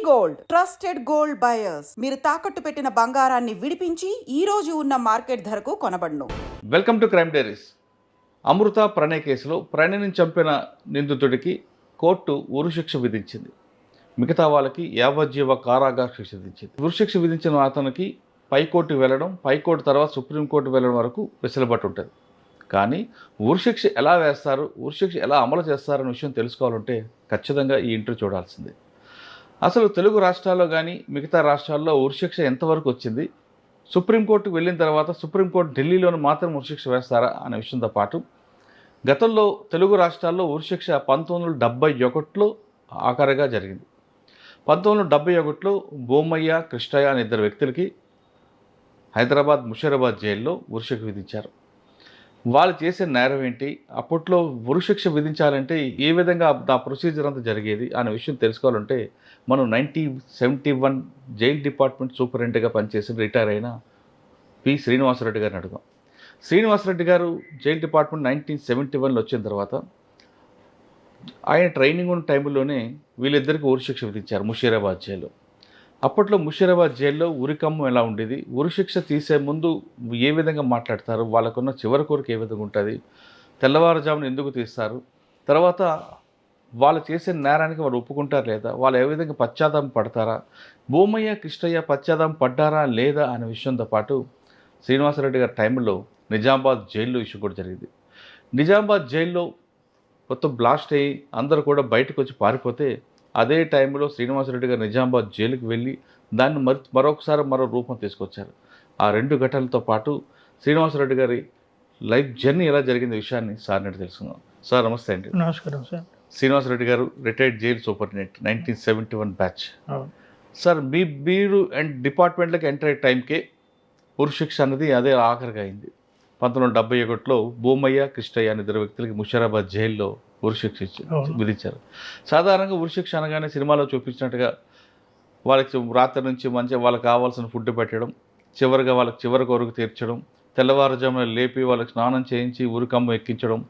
Gold trusted gold buyers మీరు తాకట్టు పెట్టిన బంగారాన్ని విడిపించి ఈ రోజు ఉన్న మార్కెట్ ధరకు కొనబడును. Welcome to Crime Diaries. Amrutha Pranay కేసులో ప్రణయ్ని చంపిన నిందితుడికి కోర్టు ఉరిశిక్ష విధించింది. మిగతా వాళ్ళకి యావజ్జీవ కారాగార శిక్ష విధించింది. ఉరిశిక్ష విధించిన అతనికి పైకోర్టు వెళ్ళడం, పైకోర్టు తర్వాత సుప్రీంకోర్టు వెళ్ళడం వరకు వెసులుబాటు ఉంటుంది. కానీ ఉరిశిక్ష ఎలా వేస్తారు, ఉరిశిక్ష ఎలా అమలు చేస్తారనే విషయం తెలుసుకోవాలంటే ఖచ్చితంగా ఈ ఇంటర్వ్యూ చూడాల్సిందే. అసలు తెలుగు రాష్ట్రాల్లో కానీ మిగతా రాష్ట్రాల్లో ఉరిశిక్ష ఎంతవరకు వచ్చింది, సుప్రీంకోర్టుకు వెళ్ళిన తర్వాత సుప్రీంకోర్టు ఢిల్లీలోని మాత్రం ఉరిశిక్ష వేస్తారా అనే విషయంతో పాటు గతంలో తెలుగు రాష్ట్రాల్లో ఉరిశిక్ష 1971లో ఆఖరిగా జరిగింది. 1971లో బోమయ్య, కృష్ణయ్య అనే ఇద్దరు వ్యక్తులకి హైదరాబాద్ ముషీరాబాద్ జైల్లో ఉరిశిక్ష విధించారు. వాళ్ళు చేసే నేరం ఏంటి, అప్పట్లో ఉరిశిక్ష విధించాలంటే ఏ విధంగా ఆ ప్రొసీజర్ అంతా జరిగేది అనే విషయం తెలుసుకోవాలంటే మనం 1971 జైల్ డిపార్ట్మెంట్ సూపరింటెండెంట్గా పనిచేసి రిటైర్ అయిన పి శ్రీనివాసరెడ్డి గారిని అడుగుదాం. శ్రీనివాసరెడ్డి గారు జైల్ డిపార్ట్మెంట్ 1971లో వచ్చిన తర్వాత ఆయన ట్రైనింగ్ ఉన్న టైంలోనే వీళ్ళిద్దరికీ ఉరిశిక్ష విధించారు ముషీరాబాద్ జైల్లో. అప్పట్లో ముషీరాబాద్ జైల్లో ఉరికమ్మం ఎలా ఉండేది, ఉరిశిక్ష తీసే ముందు ఏ విధంగా మాట్లాడతారు, వాళ్ళకున్న చివరి కోరిక ఏ విధంగా ఉంటుంది, తెల్లవారుజామున ఎందుకు తీస్తారు, తర్వాత వాళ్ళు చేసే నేరానికి వాళ్ళు ఒప్పుకుంటారా లేదా, వాళ్ళు ఏ విధంగా పశ్చాత్తాపం పడతారా, బోమయ్య, కృష్ణయ్య పశ్చాత్తాపం పడ్డారా లేదా అనే విషయంతో పాటు శ్రీనివాసరెడ్డి గారి టైంలో నిజామాబాద్ జైల్లో ఇష్యూ కూడా జరిగింది. నిజామాబాద్ జైల్లో మొత్తం బ్లాస్ట్ అయ్యి అందరూ కూడా బయటకు వచ్చి పారిపోతే అదే టైంలో శ్రీనివాసరెడ్డి గారు నిజామాబాద్ జైలుకి వెళ్ళి దాన్ని మరొకసారి మరో రూపం తీసుకొచ్చారు. ఆ రెండు ఘటనలతో పాటు శ్రీనివాసరెడ్డి గారి లైఫ్ జర్నీ ఎలా జరిగిన విషయాన్ని సార్ నేటి తెలుసుకుందాం. సార్ నమస్తే అండి. నమస్కారం సార్. శ్రీనివాసరెడ్డి గారు retired jail superintendent 1971 batch. Sir మీరు అండ్ డిపార్ట్మెంట్లోకి ఎంటర్ అయ్యే టైంకే ఉరిశిక్ష అనేది అదే ఆఖరిగా అయింది. 1971లో బోమయ్య, కృష్ణయ్య అనే ఇద్దరు వ్యక్తులకి ముషీరాబాద్ జైల్లో ఉరిశిక్ష విధించారు. సాధారణంగా ఉరిశిక్ష అనగానే సినిమాలో చూపించినట్టుగా వాళ్ళకి రాత్రి నుంచి మంచిగా వాళ్ళకి కావాల్సిన ఫుడ్ పెట్టడం, చివరిగా వాళ్ళకి చివరి కొరకు తీర్చడం, తెల్లవారుజామున లేపి వాళ్ళకి స్నానం చేయించి ఉరికమ్మం ఎక్కించడం,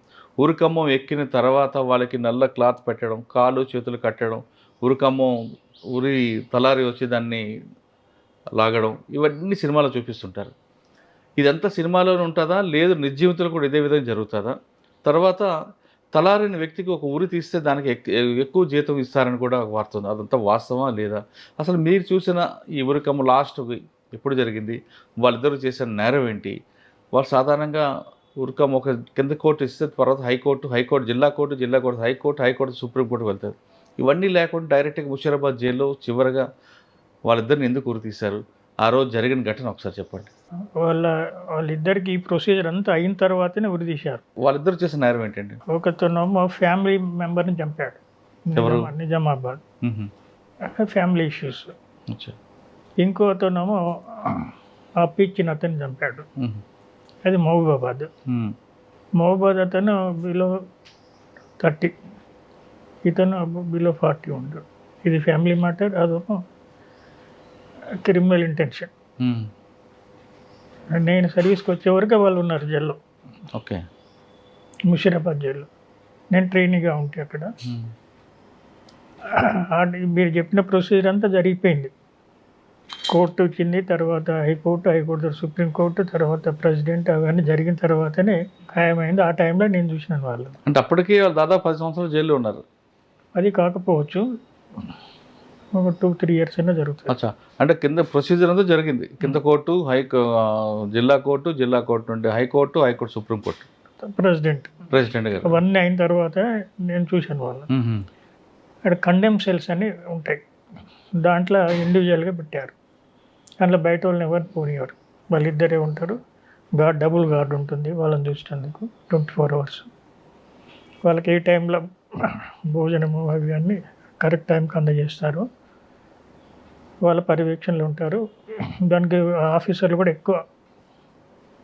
ఉరికమ్మం ఎక్కిన తర్వాత వాళ్ళకి నల్ల క్లాత్ పెట్టడం, కాళ్ళు చేతులు కట్టడం, ఉరికమ్మం ఉరి తలారి వచ్చి దాన్ని లాగడం, ఇవన్నీ సినిమాలో చూపిస్తుంటారు. ఇదంతా సినిమాలోనే ఉంటుందా, లేదు నిర్జీవితంలో కూడా ఇదే విధంగా జరుగుతుందా, తర్వాత తలారిన వ్యక్తికి ఒక ఉరి తీస్తే దానికి ఎక్కువ జీతం ఇస్తారని కూడా వార్త ఉంది, అదంతా వాస్తవమా లేదా, అసలు మీరు చూసిన ఈ ఉరికమ్మ లాస్ట్ ఎప్పుడు జరిగింది, వాళ్ళిద్దరూ చేసిన నేరం ఏంటి, వాళ్ళు సాధారణంగా ఉరికమ్మ ఒక కింద కోర్టు ఇస్తే తర్వాత హైకోర్టు జిల్లా కోర్టు హైకోర్టు సుప్రీంకోర్టు వెళ్తారు. ఇవన్నీ లేకుండా డైరెక్ట్గా ముషీరాబాద్ జైల్లో చివరిగా వాళ్ళిద్దరిని ఎందుకు ఉరి తీశారు, ఆ రోజు జరిగిన ఘటన ఒకసారి చెప్పండి. వాళ్ళిద్దరికి ఈ ప్రొసీజర్ అంతా అయిన తర్వాతనే ఉరి తీశారు. వాళ్ళిద్దరు చేసిన నేరం ఏంటండి? ఒకతనేమో ఫ్యామిలీ మెంబర్ని చంపాడు నిజామాబాద్, ఫ్యామిలీ ఇష్యూస్. ఇంకోతనేమో అప్పిచ్చిన అతన్ని చంపాడు, అది మహబూబాబాద్. అతను బిలో 30, ఇతను బిలో 40 ఉంటాడు. ఇది ఫ్యామిలీ మ్యాటర్, అదేమో క్రిమినల్ ఇంటెన్షన్. నేను సర్వీస్కి వచ్చే వరకు వాళ్ళు ఉన్నారు జైల్లో. ఓకే. ముషీరాబాద్ జైల్లో నేను ట్రైనీగా ఉంటే అక్కడ మీరు చెప్పిన ప్రొసీజర్ అంతా జరిగిపోయింది. కోర్టు వచ్చింది, తర్వాత హైకోర్టు సుప్రీంకోర్టు, తర్వాత ప్రెసిడెంట్, అవన్నీ జరిగిన తర్వాతనే ఖాయమైంది. ఆ టైంలో నేను చూసినాను వాళ్ళు. అంటే అప్పటికి వాళ్ళు దాదాపు 10 సంవత్సరాలు జైల్లో ఉన్నారు. అది కాకపోవచ్చు, ఒక 2-3 ఇయర్స్ అయినా జరుగుతుంది. అచ్చా, అంటే కింద ప్రొసీజర్ అంతా జరిగింది. కింద కోర్టు, జిల్లా కోర్టు నుండి హైకోర్టు సుప్రీంకోర్టు, ప్రెసిడెంట్ గారు అవన్నీ అయిన తర్వాత నేను చూశాను వాళ్ళు. అక్కడ కండెమ్ సెల్స్ అని ఉంటాయి, దాంట్లో ఇండివిజువల్గా పెట్టారు. దాంట్లో బయట వాళ్ళని ఎవరు పోనివారు, వాళ్ళిద్దరే ఉంటారు. డబుల్ గార్డ్ ఉంటుంది వాళ్ళని చూసేందుకు 24 hours. వాళ్ళకి ఏ టైంలో భోజనము అవి అన్నీ కరెక్ట్ టైంకి అందజేస్తారు. వాళ్ళ పర్యవేక్షణలో ఉంటారు. దానికి ఆఫీసర్లు కూడా ఎక్కువ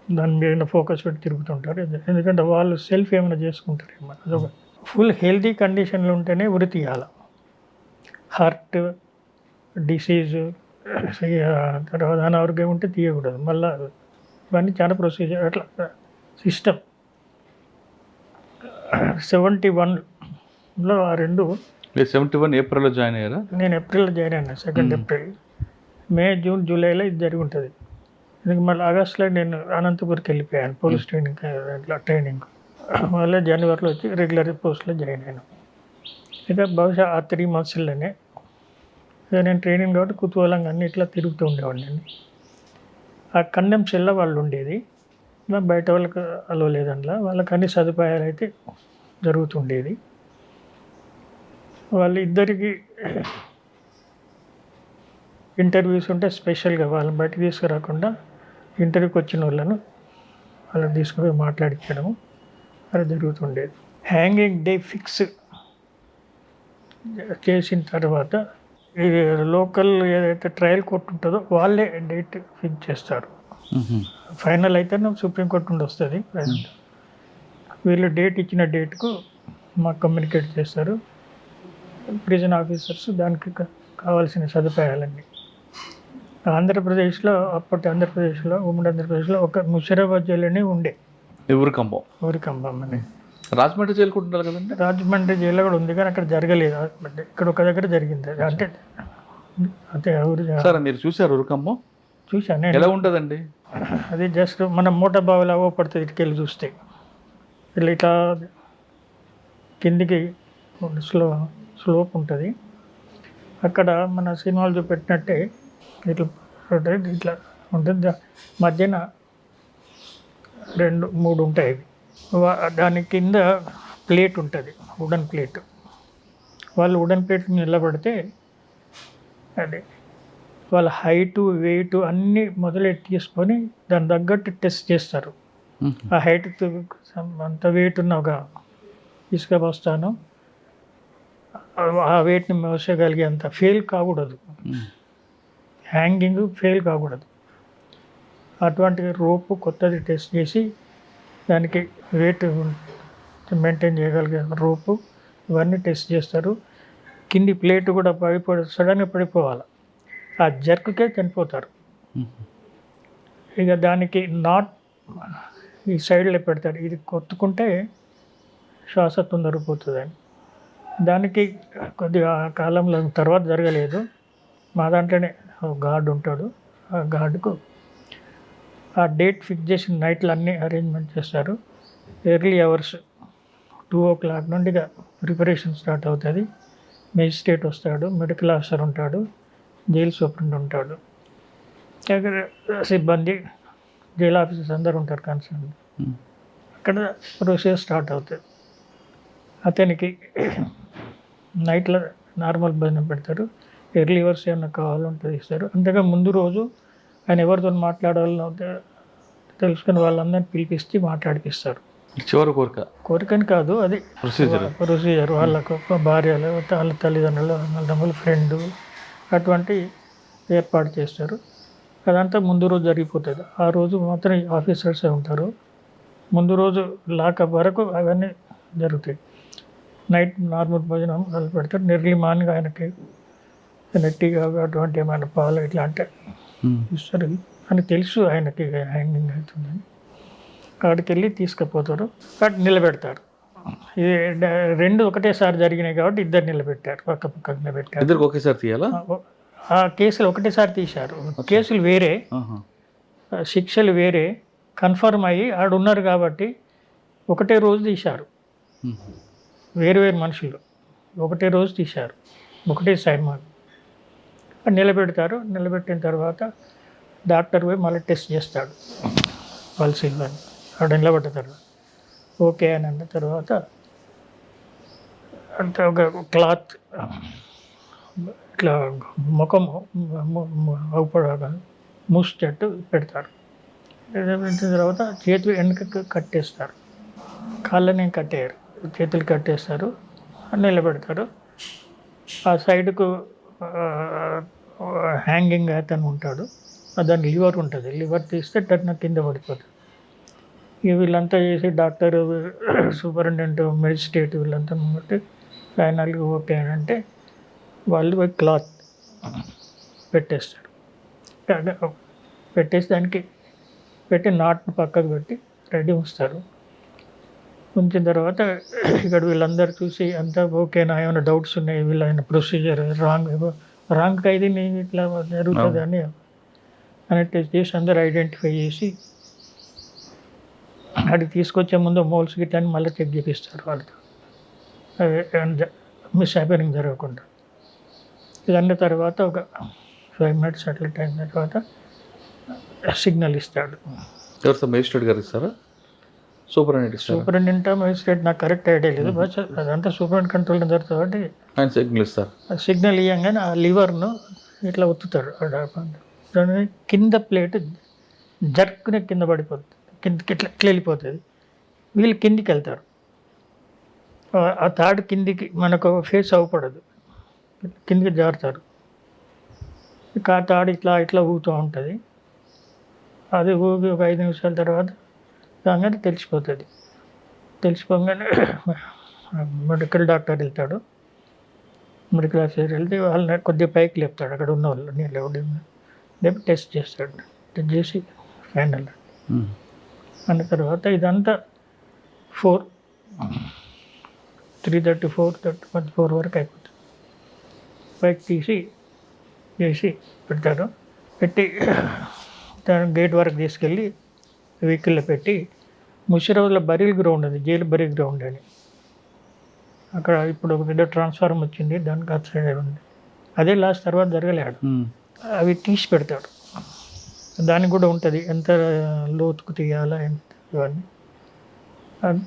దాని మీద ఫోకస్ పెట్టి తిరుగుతుంటారు. ఎందుకంటే వాళ్ళు సెల్ఫ్ ఏమైనా చేసుకుంటారు. అదొక ఫుల్ హెల్తీ కండిషన్లో ఉంటేనే ఉరి తీయాలి. హార్ట్ డిసీజ్ తర్వాత అనారోగ్యం ఉంటే తీయకూడదు. మళ్ళీ ఇవన్నీ చాలా ప్రొసీజర్ అట్లా సిస్టమ్. 71లో ఆ రెండు మీరు 71 ఏప్రిల్లో జాయిన్ అయ్యారా? నేను ఏప్రిల్లో జాయిన్ అయినా, 2 ఏప్రిల్. మే, జూన్, జూలైలో ఇది జరిగి ఉంటుంది. ఇందుకు మళ్ళీ ఆగస్టులో నేను అనంతపురికి వెళ్ళిపోయాను పోలీస్ ట్రైనింగ్, అట్లా ట్రైనింగ్. మళ్ళీ జనవరిలో వచ్చి రెగ్యులర్ పోస్ట్లో జాయిన్ అయ్యాను. ఇక బహుశా ఆ 3 మంత్స్లోనే ఇక నేను ట్రైనింగ్ కాబట్టి కుతూహలంగా అన్ని ఇట్లా తిరుగుతూ ఉండేవాడిని. ఆ కండెమ్ సెల్లో వాళ్ళు ఉండేది, బయట వాళ్ళకి అలో లేదంట్లా, వాళ్ళకి అన్ని సదుపాయాలు అయితే జరుగుతుండేది. వాళ్ళు ఇద్దరికి ఇంటర్వ్యూస్ ఉంటే స్పెషల్గా వాళ్ళని బయటకు తీసుకురాకుండా ఇంటర్వ్యూకి వచ్చిన వాళ్ళను వాళ్ళని తీసుకుపోయి మాట్లాడించడము అది జరుగుతుండేది. హ్యాంగింగ్ డే ఫిక్స్ చేసిన తర్వాత ఇది లోకల్ ఏదైతే ట్రయల్ కోర్టు ఉంటుందో వాళ్ళే డేట్ ఫిక్స్ చేస్తారు. ఫైనల్ అయితే సుప్రీంకోర్టు నుండి వస్తుంది. వీళ్ళు డేట్ ఇచ్చిన డేట్కు మాకు కమ్యూనికేట్ చేస్తారు ప్రిజన్ ఆఫీసర్స్, దానికి కావాల్సిన సదుపాయాలన్నీ. ఆంధ్రప్రదేశ్లో అప్పటి ఆంధ్రప్రదేశ్లో, ఉమ్మడి ఆంధ్రప్రదేశ్లో ఒక ముషిరాబాద్ జైలునే ఉండే, ఊరికంబం అని. రాజమండ్రి జైలు కూడా ఉండాలి కదండి? రాజమండ్రి జైల్లో కూడా ఉంది, కానీ అక్కడ జరగలేదు. ఇక్కడ ఒక దగ్గర జరిగింది. అంటే అదే ఊరు సార్, మీరు చూసారు ఊరికంబం? చూశాను నేను. ఎలా ఉంటుందండి అది? జస్ట్ మన మూట బావిలా పడుతుంది ఇటుకెళ్ళి చూస్తే. ఇట్లా కిందికి స్లోప్ ఉంటుంది. అక్కడ మన సినిమాలు చూపెట్టినట్టే ఇట్లా ఇట్లా ఉంటుంది. మధ్యన 2-3 ఉంటాయి. దాని కింద ప్లేట్ ఉంటుంది, వుడెన్ ప్లేట్. వాళ్ళు వుడెన్ ప్లేట్ నిలబడితే అది వాళ్ళ హైటు, వెయిట్ అన్నీ మొదలెట్టి తీసుకొని దాని తగ్గట్టు టెస్ట్ చేస్తారు. ఆ హైట్ అంత వెయిట్ ఉన్న ఒక ఇసుక బస్తాను ఆ వెయిట్ని మోసగలిగే అంత ఫెయిల్ కాకూడదు, హ్యాంగింగ్ ఫెయిల్ కాకూడదు. అటువంటి రోపు కొత్తది టెస్ట్ చేసి దానికి వెయిట్ మెయింటైన్ చేయగలిగే రోపు ఇవన్నీ టెస్ట్ చేస్తారు. కింది ప్లేట్ కూడా సడన్గా పడిపోవాలి, ఆ జర్క్కే చనిపోతారు. ఇక దానికి నాట్ ఈ సైడ్లో పెడతారు, ఇది కొట్టుకుంటే శ్వాస తొందరపోతుందని. దానికి కొద్దిగా కాలంలో తర్వాత జరగలేదు. మా దాంట్లోనే గార్డు ఉంటాడు, ఆ గార్డుకు ఆ డేట్ ఫిక్స్ చేసిన నైట్లు అన్నీ అరేంజ్మెంట్ చేస్తారు. ఎర్లీ అవర్స్ 2 o'clock నుండి ఇక ప్రిపరేషన్ స్టార్ట్ అవుతుంది. మెజిస్ట్రేట్ వస్తాడు, మెడికల్ ఆఫీసర్ ఉంటాడు, జైలు సూపరింట్ ఉంటాడు, సిబ్బంది, జైలు ఆఫీసర్స్ అందరు ఉంటారు కన్సర్న్. అక్కడ ప్రొసీజర్ స్టార్ట్ అవుతుంది. అతనికి నైట్లో నార్మల్ భోజనం పెడతారు, ఎర్లీ అవర్స్ ఏమైనా కావాలంటే ఇస్తారు. అంతగా ముందు రోజు ఆయన ఎవరితో మాట్లాడాలో తెలుసుకుని వాళ్ళందరినీ పిలిపిస్తే మాట్లాడిపిస్తారు. చివరి కోరికని కాదు, అది ప్రొసీజర్. వాళ్ళకు భార్యలు, వాళ్ళ తల్లిదండ్రులు, వాళ్ళ ఫ్రెండ్ అటువంటి ఏర్పాటు చేస్తారు. అదంతా ముందు రోజు జరిగిపోతుంది. ఆ రోజు మాత్రం ఆఫీసర్సే ఉంటారు. ముందు రోజు లాకప్ వరకు అవన్నీ జరుగుతాయి. నైట్ నార్మల్ భోజనం మొదలు పెడతారు. ఎర్లీ మార్నింగ్ ఆయనకి టీ అటువంటి ఏమైనా పాలు ఇట్లా అంటే ఇస్తారు అని తెలుసు ఆయనకి హ్యాంగింగ్ అవుతుందని. అక్కడికి వెళ్ళి తీసుకుపోతారు, అక్కడ నిలబెడతారు. ఇది 2 ఒకటేసారి జరిగినాయి కాబట్టి ఇద్దరు నిలబెట్టారు, పక్క పక్కకు నిలబెట్టారు. ఇద్దరికి ఒకేసారి తీయాలా? ఆ కేసులు ఒకటేసారి తీశారు. కేసులు వేరే, శిక్షలు వేరే, కన్ఫర్మ్ అయ్యి ఆడున్నారు కాబట్టి ఒకటే రోజు తీశారు. వేరు మనుషులు ఒకటే రోజు తీశారు, ఒకటే సైన్మాన్. నిలబెడతారు. నిలబెట్టిన తర్వాత డాక్టర్ పోయి మళ్ళీ టెస్ట్ చేస్తాడు పల్స్ ఇవ్వని. ఆడ నిలబడ్డ తర్వాత ఓకే అని అన్న తర్వాత అంటే ఒక క్లాత్ ఇట్లా ముఖం మూసేటట్టు పెడతారు. పెట్టిన తర్వాత చేతులు వెనకకు కట్టేస్తారు, కాళ్ళని కట్టేయరు, చేతులు కట్టేస్తారు, నిలబెడతారు. ఆ సైడ్కు హ్యాంగింగ్ అతను ఉంటాడు, దాని లివర్ ఉంటుంది, లివర్ తీస్తే టర్న్ కింద పడిపోతుంది. ఇక వీళ్ళంతా చేసి డాక్టర్, సూపరింటెండెంట్, మెజిస్ట్రేట్ వీళ్ళంతా బట్టి ఫైనల్గా ఓకే అని అంటే వాళ్ళు పోయి క్లాత్ పెట్టేస్తారు. పెట్టేసి దానికి పెట్టి నాట్ను పక్కకు పెట్టి రెడీ ఉంచుతారు. ఉంచిన తర్వాత ఇక్కడ వీళ్ళందరూ చూసి అంతా ఓకేనా, ఏమైనా డౌట్స్ ఉన్నాయి, వీళ్ళ ప్రొసీజర్ రాంగ్ ఖైదీ ఇట్లా జరుగుతుంది అని టెస్ట్ చేసి అందరు ఐడెంటిఫై చేసి అడిగి తీసుకొచ్చే ముందు మోల్స్ గిట్ అని మళ్ళీ చెక్ చేపిస్తారు వాళ్ళతో, మిస్ హ్యాపెనింగ్ జరగకుండా. ఇది అన్న తర్వాత ఒక 5 minutes అట్లా టైం తర్వాత సిగ్నల్ ఇస్తాడు. ఎవరు సార్, మేజిస్ట్రేట్ గారు ఇస్తారా, సూపరింటెండెంట్ ఇస్తారా? సూపరింటెండెంట్ మేజిస్ట్రేట్ నాకు కరెక్ట్ ఐడియా లేదు, బట్ అదంతా సూపరింటెండెంట్ కంట్రోల్ జరుగుతుంది కాబట్టి ఆయన సిగ్నల్ ఇస్తారు. సిగ్నల్ ఇవ్వగానే ఆ లివర్ను ఇట్లా ఒత్తుతాడు, దాని కింద ప్లేట్ జర్క్ని కింద పడిపోతుంది, కిందకి ఇట్లా వెళ్ళిపోతుంది. వీళ్ళు కిందికి వెళ్తారు, ఆ తాడు కిందికి మనకు ఫేస్ అవ్వపడదు, కిందికి జారుతారు. ఇక ఆ తాడు ఇట్లా ఇట్లా ఊగుతూ ఉంటుంది. అది ఊగి ఒక 5 నిమిషాల తర్వాత రాగానే తెలిసిపోతుంది. తెలిసిపోగానే మెడికల్ డాక్టర్ వెళ్తాడు, మెడికల్ ఆఫీసర్ వెళ్తే వాళ్ళని కొద్దిగా పైకి లేపుతాడు, అక్కడ ఉన్న వాళ్ళు లేపి టెస్ట్ చేస్తాడు. టెస్ట్ చేసి ఫైనల్ అన్న తర్వాత ఇదంతా 3:30, 4 వరకు అయిపోతుంది. పైకి తీసి చేసి పెడతారు. పెట్టి దాని గేట్ వరకు తీసుకెళ్ళి వెహికల్లో పెట్టి ముషిరాబాద్లో బరీల్ గ్రౌండ్ ఉంది, జైలు బరీల్ గ్రౌండ్ అని, అక్కడ ఇప్పుడు ఒక పెద్ద ట్రాన్స్ఫార్మర్ వచ్చింది, దానికి అటు సైడ్ ఉంది. అదే లాస్ట్ తర్వాత జరగలేడు, అవి తీసి పెడతాడు. దానికి కూడా ఉంటుంది ఎంత లోతుకు తీయాలా ఇవన్నీ. అది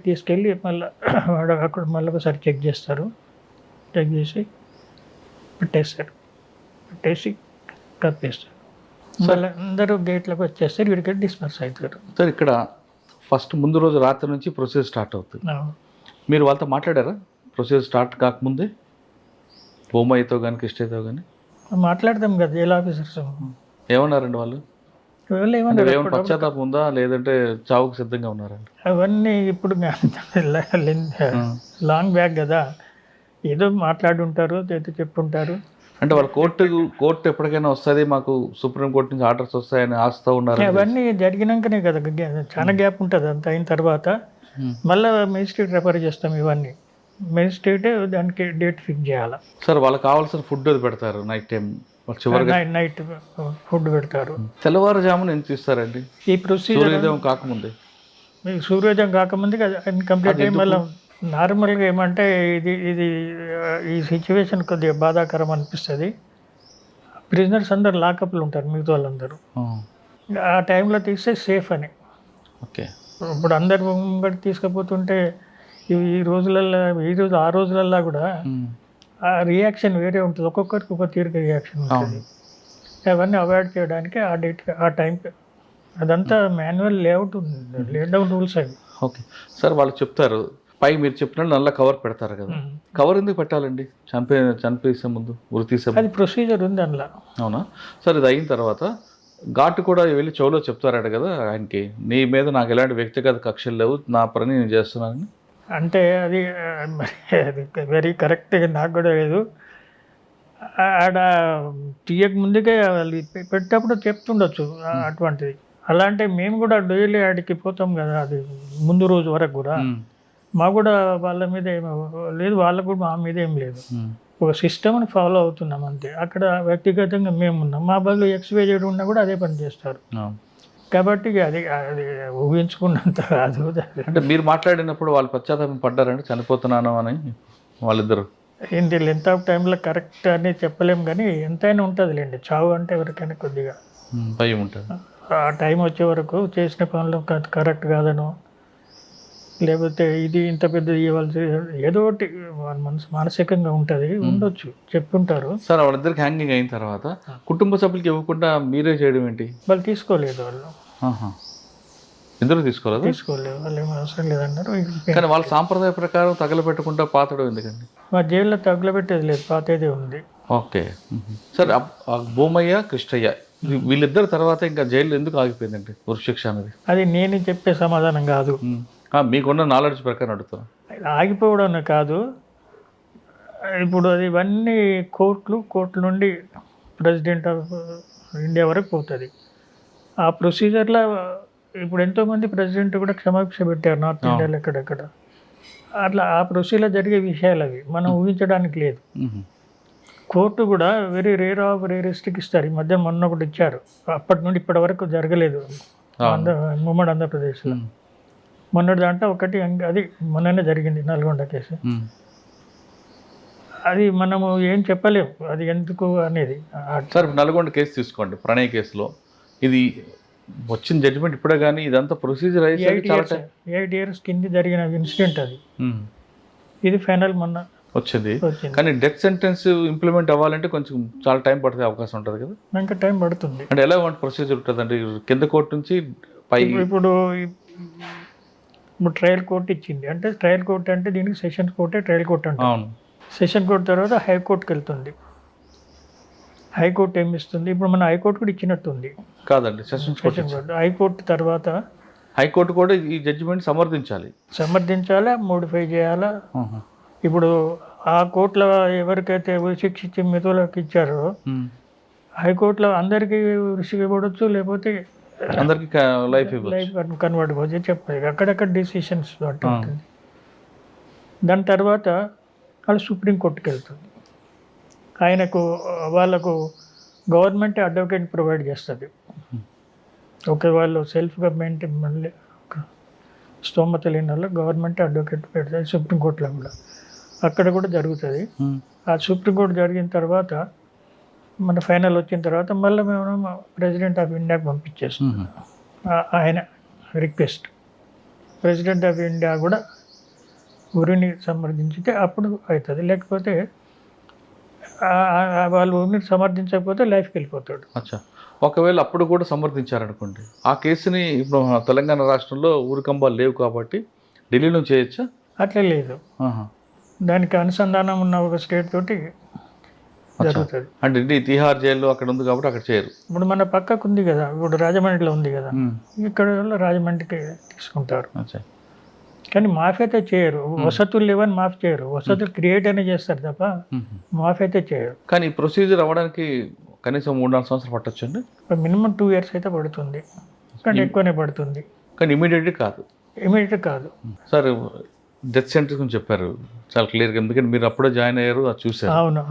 తీసుకెళ్ళి మళ్ళీ అక్కడ మళ్ళీ ఒకసారి చెక్ చేస్తారు. చెక్ చేసి పెట్టేసి కప్పేస్తారు. మళ్ళీ అందరూ గేట్లోకి వచ్చేస్తారు, వీడికి డిస్పర్స్ అవుతారు. సార్ ఇక్కడ ఫస్ట్ ముందు రోజు రాత్రి నుంచి ప్రొసీజర్ స్టార్ట్ అవుతుంది. మీరు వాళ్ళతో మాట్లాడారా ప్రొసీజర్ స్టార్ట్ కాకముందే, బొమ్మాయితో కానీ కిష్టయ్యతో కానీ? మాట్లాడతాం కదా జైలు ఆఫీసర్స్. ఏమన్నారండి వాళ్ళు? ఏమైనా పశ్చాత్తాపం ఉందా, లేదంటే చావుకు సిద్ధంగా ఉన్నారండి? అవన్నీ ఇప్పుడు లాంగ్ బ్యాక్ కదా, ఏదో మాట్లాడుంటారు, ఏదో చెప్పుంటారు. అంటే వాళ్ళు కోర్టు ఎప్పటికైనా వస్తుంది, మాకు సుప్రీంకోర్టు నుంచి ఆర్డర్స్ వస్తాయని ఆస్తా ఉన్నారు. అవన్నీ జరిగినాకనే కదా, చాలా గ్యాప్ ఉంటుంది. అంత అయిన తర్వాత మళ్ళీ మెజిస్ట్రేట్ రెఫర్ చేస్తాం. ఇవన్నీ మెజిస్ట్రేటే దానికి డేట్ ఫిక్స్ చేయాలి. సార్ వాళ్ళకి కావాల్సిన ఫుడ్ అది పెడతారు నైట్ టైం, నైట్ ఫుడ్ పెడతారు. తెల్లవారుజామున ఎంత ఇస్తారండి ఈ ప్రొసీజర్? సూర్యోదయం కాకముందే. మీకు సూర్యోదయం కాకముందే కదా కంప్లీట్ అయ్యి మళ్ళీ నార్మల్గా ఏమంటే ఇది ఈ సిచ్యువేషన్ కొద్దిగా బాధాకరం అనిపిస్తుంది. ప్రిజనర్స్ అందరు లాకప్లు ఉంటారు, మిగతా వాళ్ళందరూ ఆ టైంలో తీస్తే సేఫ్ అని. ఓకే, ఇప్పుడు అందరు ముంగడికి తీసుకుపోతుంటే ఈ రోజులల్లో ఆ రోజులల్లో కూడా ఆ రియాక్షన్ వేరే ఉంటుంది, ఒక్కొక్కరికి ఒక తీరిక రియాక్షన్ ఉంటుంది. అవన్నీ అవాయిడ్ చేయడానికి ఆ డేట్ ఆ టైంకి అదంతా మాన్యువల్ లేఅవుట్ ఉంది, లేడౌన్ రూల్స్ అవి. ఓకే సార్, వాళ్ళు చెప్తారు పై మీరు చెప్పినట్టు నల్ల కవర్ పెడతారు కదా, కవర్ ఎందుకు పెట్టాలండి చనిపోసే ముందు, ఉరి తీసే ముందు? అది ప్రొసీజర్ ఉంది అందులో. అవునా సార్? ఇది అయిన తర్వాత ఘాటు కూడా వెళ్ళి చెవులో చెప్తారట కదా ఆయనకి, నీ మీద నాకు ఎలాంటి వ్యక్తిగత కక్షలు లేవు, నా పని నేను చేస్తున్నానని. అంటే అది వెరీ కరెక్ట్గా నాకు కూడా లేదు. ఆడ తీయక ముందుకే వాళ్ళు పెట్టేటప్పుడు చెప్తుండొచ్చు అటువంటిది. అలాంటి మేము కూడా డైలీ ఆడికి పోతాం కదా, అది ముందు రోజు వరకు కూడా మాకు కూడా వాళ్ళ మీద లేదు, వాళ్ళకు కూడా మా మీద ఏం లేదు. ఒక సిస్టమ్ని ఫాలో అవుతున్నాం అంతే. అక్కడ వ్యక్తిగతంగా మేము ఉన్నాం, మా బదులు ఎక్స్వైజెడ్ ఉన్నా కూడా అదే పని చేస్తారు. కాబట్టి అది ఊహించుకున్నంత కాదు. అంటే మీరు మాట్లాడినప్పుడు వాళ్ళు పశ్చాత్తాపం పడ్డారంటే చనిపోతున్నాను అని వాళ్ళిద్దరు? ఏంటి లెంత్ ఆఫ్ టైంలో కరెక్ట్ అని చెప్పలేము, కానీ ఎంతైనా ఉంటుందిలేండి. చావు అంటే ఎవరికైనా కొద్దిగా భయం ఉంటుంది. ఆ టైం వచ్చే వరకు చేసిన పనులు కరెక్ట్ కాదనో, లేకపోతే ఇది ఇంత పెద్దది ఇవ్వాల్సి ఏదో ఒకటి మానసికంగా ఉంటుంది, ఉండొచ్చు, చెప్పుంటారు. సార్ వాళ్ళిద్దరికి హ్యాంగింగ్ అయిన తర్వాత కుటుంబ సభ్యులకి ఇవ్వకుండా మీరే చేయడం ఏంటి? వాళ్ళు తీసుకోలేదు, వాళ్ళు ఎందుకు తీసుకోలేదు? వాళ్ళు ఏమో అవసరం లేదన్నారు. కానీ వాళ్ళ సాంప్రదాయ ప్రకారం తగలబెట్టకుండా పాతడం ఎందుకండి? మా జైల్లో తగలబెట్టేది లేదు, పాతేదే ఉంది. ఓకే సార్, బొమ్మయ్య కృష్ణయ్య వీళ్ళిద్దరు తర్వాత ఇంకా జైల్లో ఎందుకు ఆగిపోయిందండి ఉరిశిక్ష అనేది? అది నేను చెప్పే సమాధానం కాదు, మీకున్న నాలెడ్జ్ ప్రకారం అడుగుతాను. ఆగిపోవడం కాదు, ఇప్పుడు అది ఇవన్నీ కోర్టుల నుండి ప్రెసిడెంట్ ఆఫ్ ఇండియా వరకు పోతుంది. ఆ ప్రొసీజర్లో ఇప్పుడు ఎంతోమంది ప్రెసిడెంట్ కూడా క్షమాభిక్ష పెట్టారు నార్త్ ఇండియాలో ఎక్కడెక్కడ. అట్లా ఆ ప్రొసీజర్లో జరిగే విషయాలు అవి మనం ఊహించడానికి లేదు. కోర్టు కూడా వెరీ రేర్ ఆఫ్ రేరెస్ట్కి ఇస్తారు. ఈ మధ్య మొన్న ఒకటి ఇచ్చారు, అప్పటి నుండి ఇప్పటి వరకు జరగలేదు ఉమ్మడి ఆంధ్రప్రదేశ్లో. మొన్నటి దాంట్లో ఒకటి అది మొన్ననే జరిగింది, నల్గొండ కేసు. అది మనము ఏం చెప్పలేము అది ఎందుకు అనేది. సార్ నల్గొండ కేసు తీసుకోండి, ప్రణయ్ కేసులో ఇది వచ్చిన జడ్జిమెంట్ ఇప్పుడే, కానీ ఇదంతా ప్రొసీజర్ అయ్యి 8 years కింద జరిగిన ఇన్సిడెంట్ అది. ఇది ఫైనల్ మొన్న వచ్చింది. కానీ డెత్ సెంటెన్స్ ఇంప్లిమెంట్ అవ్వాలంటే కొంచెం చాలా టైం పడే అవకాశం ఉంటుంది కదా. ఇంకా టైం పడుతుంది. అంటే ఎలా ప్రొసీజర్ ఉంటుంది అంటే కింద కోర్టు నుంచి పై ఇప్పుడు ట్రయల్ కోర్టు ఇచ్చింది అంటే, ట్రయల్ కోర్టు అంటే దీనికి సెషన్స్ కోర్టే ట్రయల్ కోర్టు అంటే. సెషన్ కోర్టు తర్వాత హైకోర్టుకి వెళ్తుంది. హైకోర్టు ఏమి ఇస్తుంది, ఇప్పుడు మన హైకోర్టు కూడా ఇచ్చినట్టుంది కాదండి, సెషన్ కోర్టు. హైకోర్టు తర్వాత హైకోర్టు కూడా ఈ జడ్జిమెంట్ సమర్థించాలా, మోడిఫై చేయాలా. ఇప్పుడు ఆ కోర్టులో ఎవరికైతే శిక్షించి మిగతాలకు ఇచ్చారో హైకోర్టులో అందరికీ ఉరిశిక్ష పడవచ్చు, లేకపోతే అందరికి లైఫ్ కన్వర్ట్ అవ్వచ్చు చెప్పాలి. అక్కడక్కడ డిసిషన్స్ ఉంటుంది. దాని తర్వాత వాళ్ళు సుప్రీంకోర్టుకి వెళ్తుంది. ఆయనకు వాళ్ళకు గవర్నమెంట్ అడ్వకేట్ ప్రొవైడ్ చేస్తుంది. ఓకే, వాళ్ళు సెల్ఫ్గా మెయింటైన్ మళ్ళీ స్తోమత లేని వాళ్ళు గవర్నమెంట్ అడ్వకేట్ పెడతాయి సుప్రీంకోర్టులో కూడా. అక్కడ కూడా జరుగుతుంది. ఆ సుప్రీంకోర్టు జరిగిన తర్వాత మన ఫైనల్ వచ్చిన తర్వాత మళ్ళీ మేము ప్రెసిడెంట్ ఆఫ్ ఇండియాకి పంపించేస్తున్నాం. ఆయన రిక్వెస్ట్ ప్రెసిడెంట్ ఆఫ్ ఇండియా కూడా ఉరిని సమర్థించితే అప్పుడు అవుతుంది, లేకపోతే వాళ్ళు ఉరిని సమర్థించకపోతే లైఫ్కి వెళ్ళిపోతాడు. ఒకవేళ అప్పుడు కూడా సమర్థించారనుకోండి, ఆ కేసుని ఇప్పుడు తెలంగాణ రాష్ట్రంలో ఊరికంబాలు లేవు కాబట్టి ఢిల్లీలో చేయొచ్చా? అట్లా లేదు, దానికి అనుసంధానం ఉన్న ఒక స్టేట్ తోటి జరుగుతుంది. అంటే తిహార్ జైల్లో అక్కడ ఉంది కాబట్టి అక్కడ చేయరు. ఇప్పుడు మన పక్కకు ఉంది కదా, ఇప్పుడు రాజమండ్రిలో ఉంది కదా, ఇక్కడ రాజమండ్రికి తీసుకుంటారు. కానీ మాఫీ అయితే చేయరు. వసతులు లేవని మాఫీ చేయరు, వసతులు క్రియేట్ అనే చేస్తారు తప్ప మాఫీ అయితే చేయరు. కానీ ప్రొసీజర్ అవ్వడానికి కనీసం 3-4 సంవత్సరాలు పట్టొచ్చండి. మినిమం 2 years అయితే పడుతుంది, కానీ ఎక్కువనే పడుతుంది. కానీ ఇమీడియట్ కాదు. సార్ డెత్ సెంటర్స్ గురించి చెప్పారు చాలా క్లియర్గా, ఎందుకంటే మీరు అప్పుడే జాయిన్ అయ్యారు, అది చూసారు. అవును.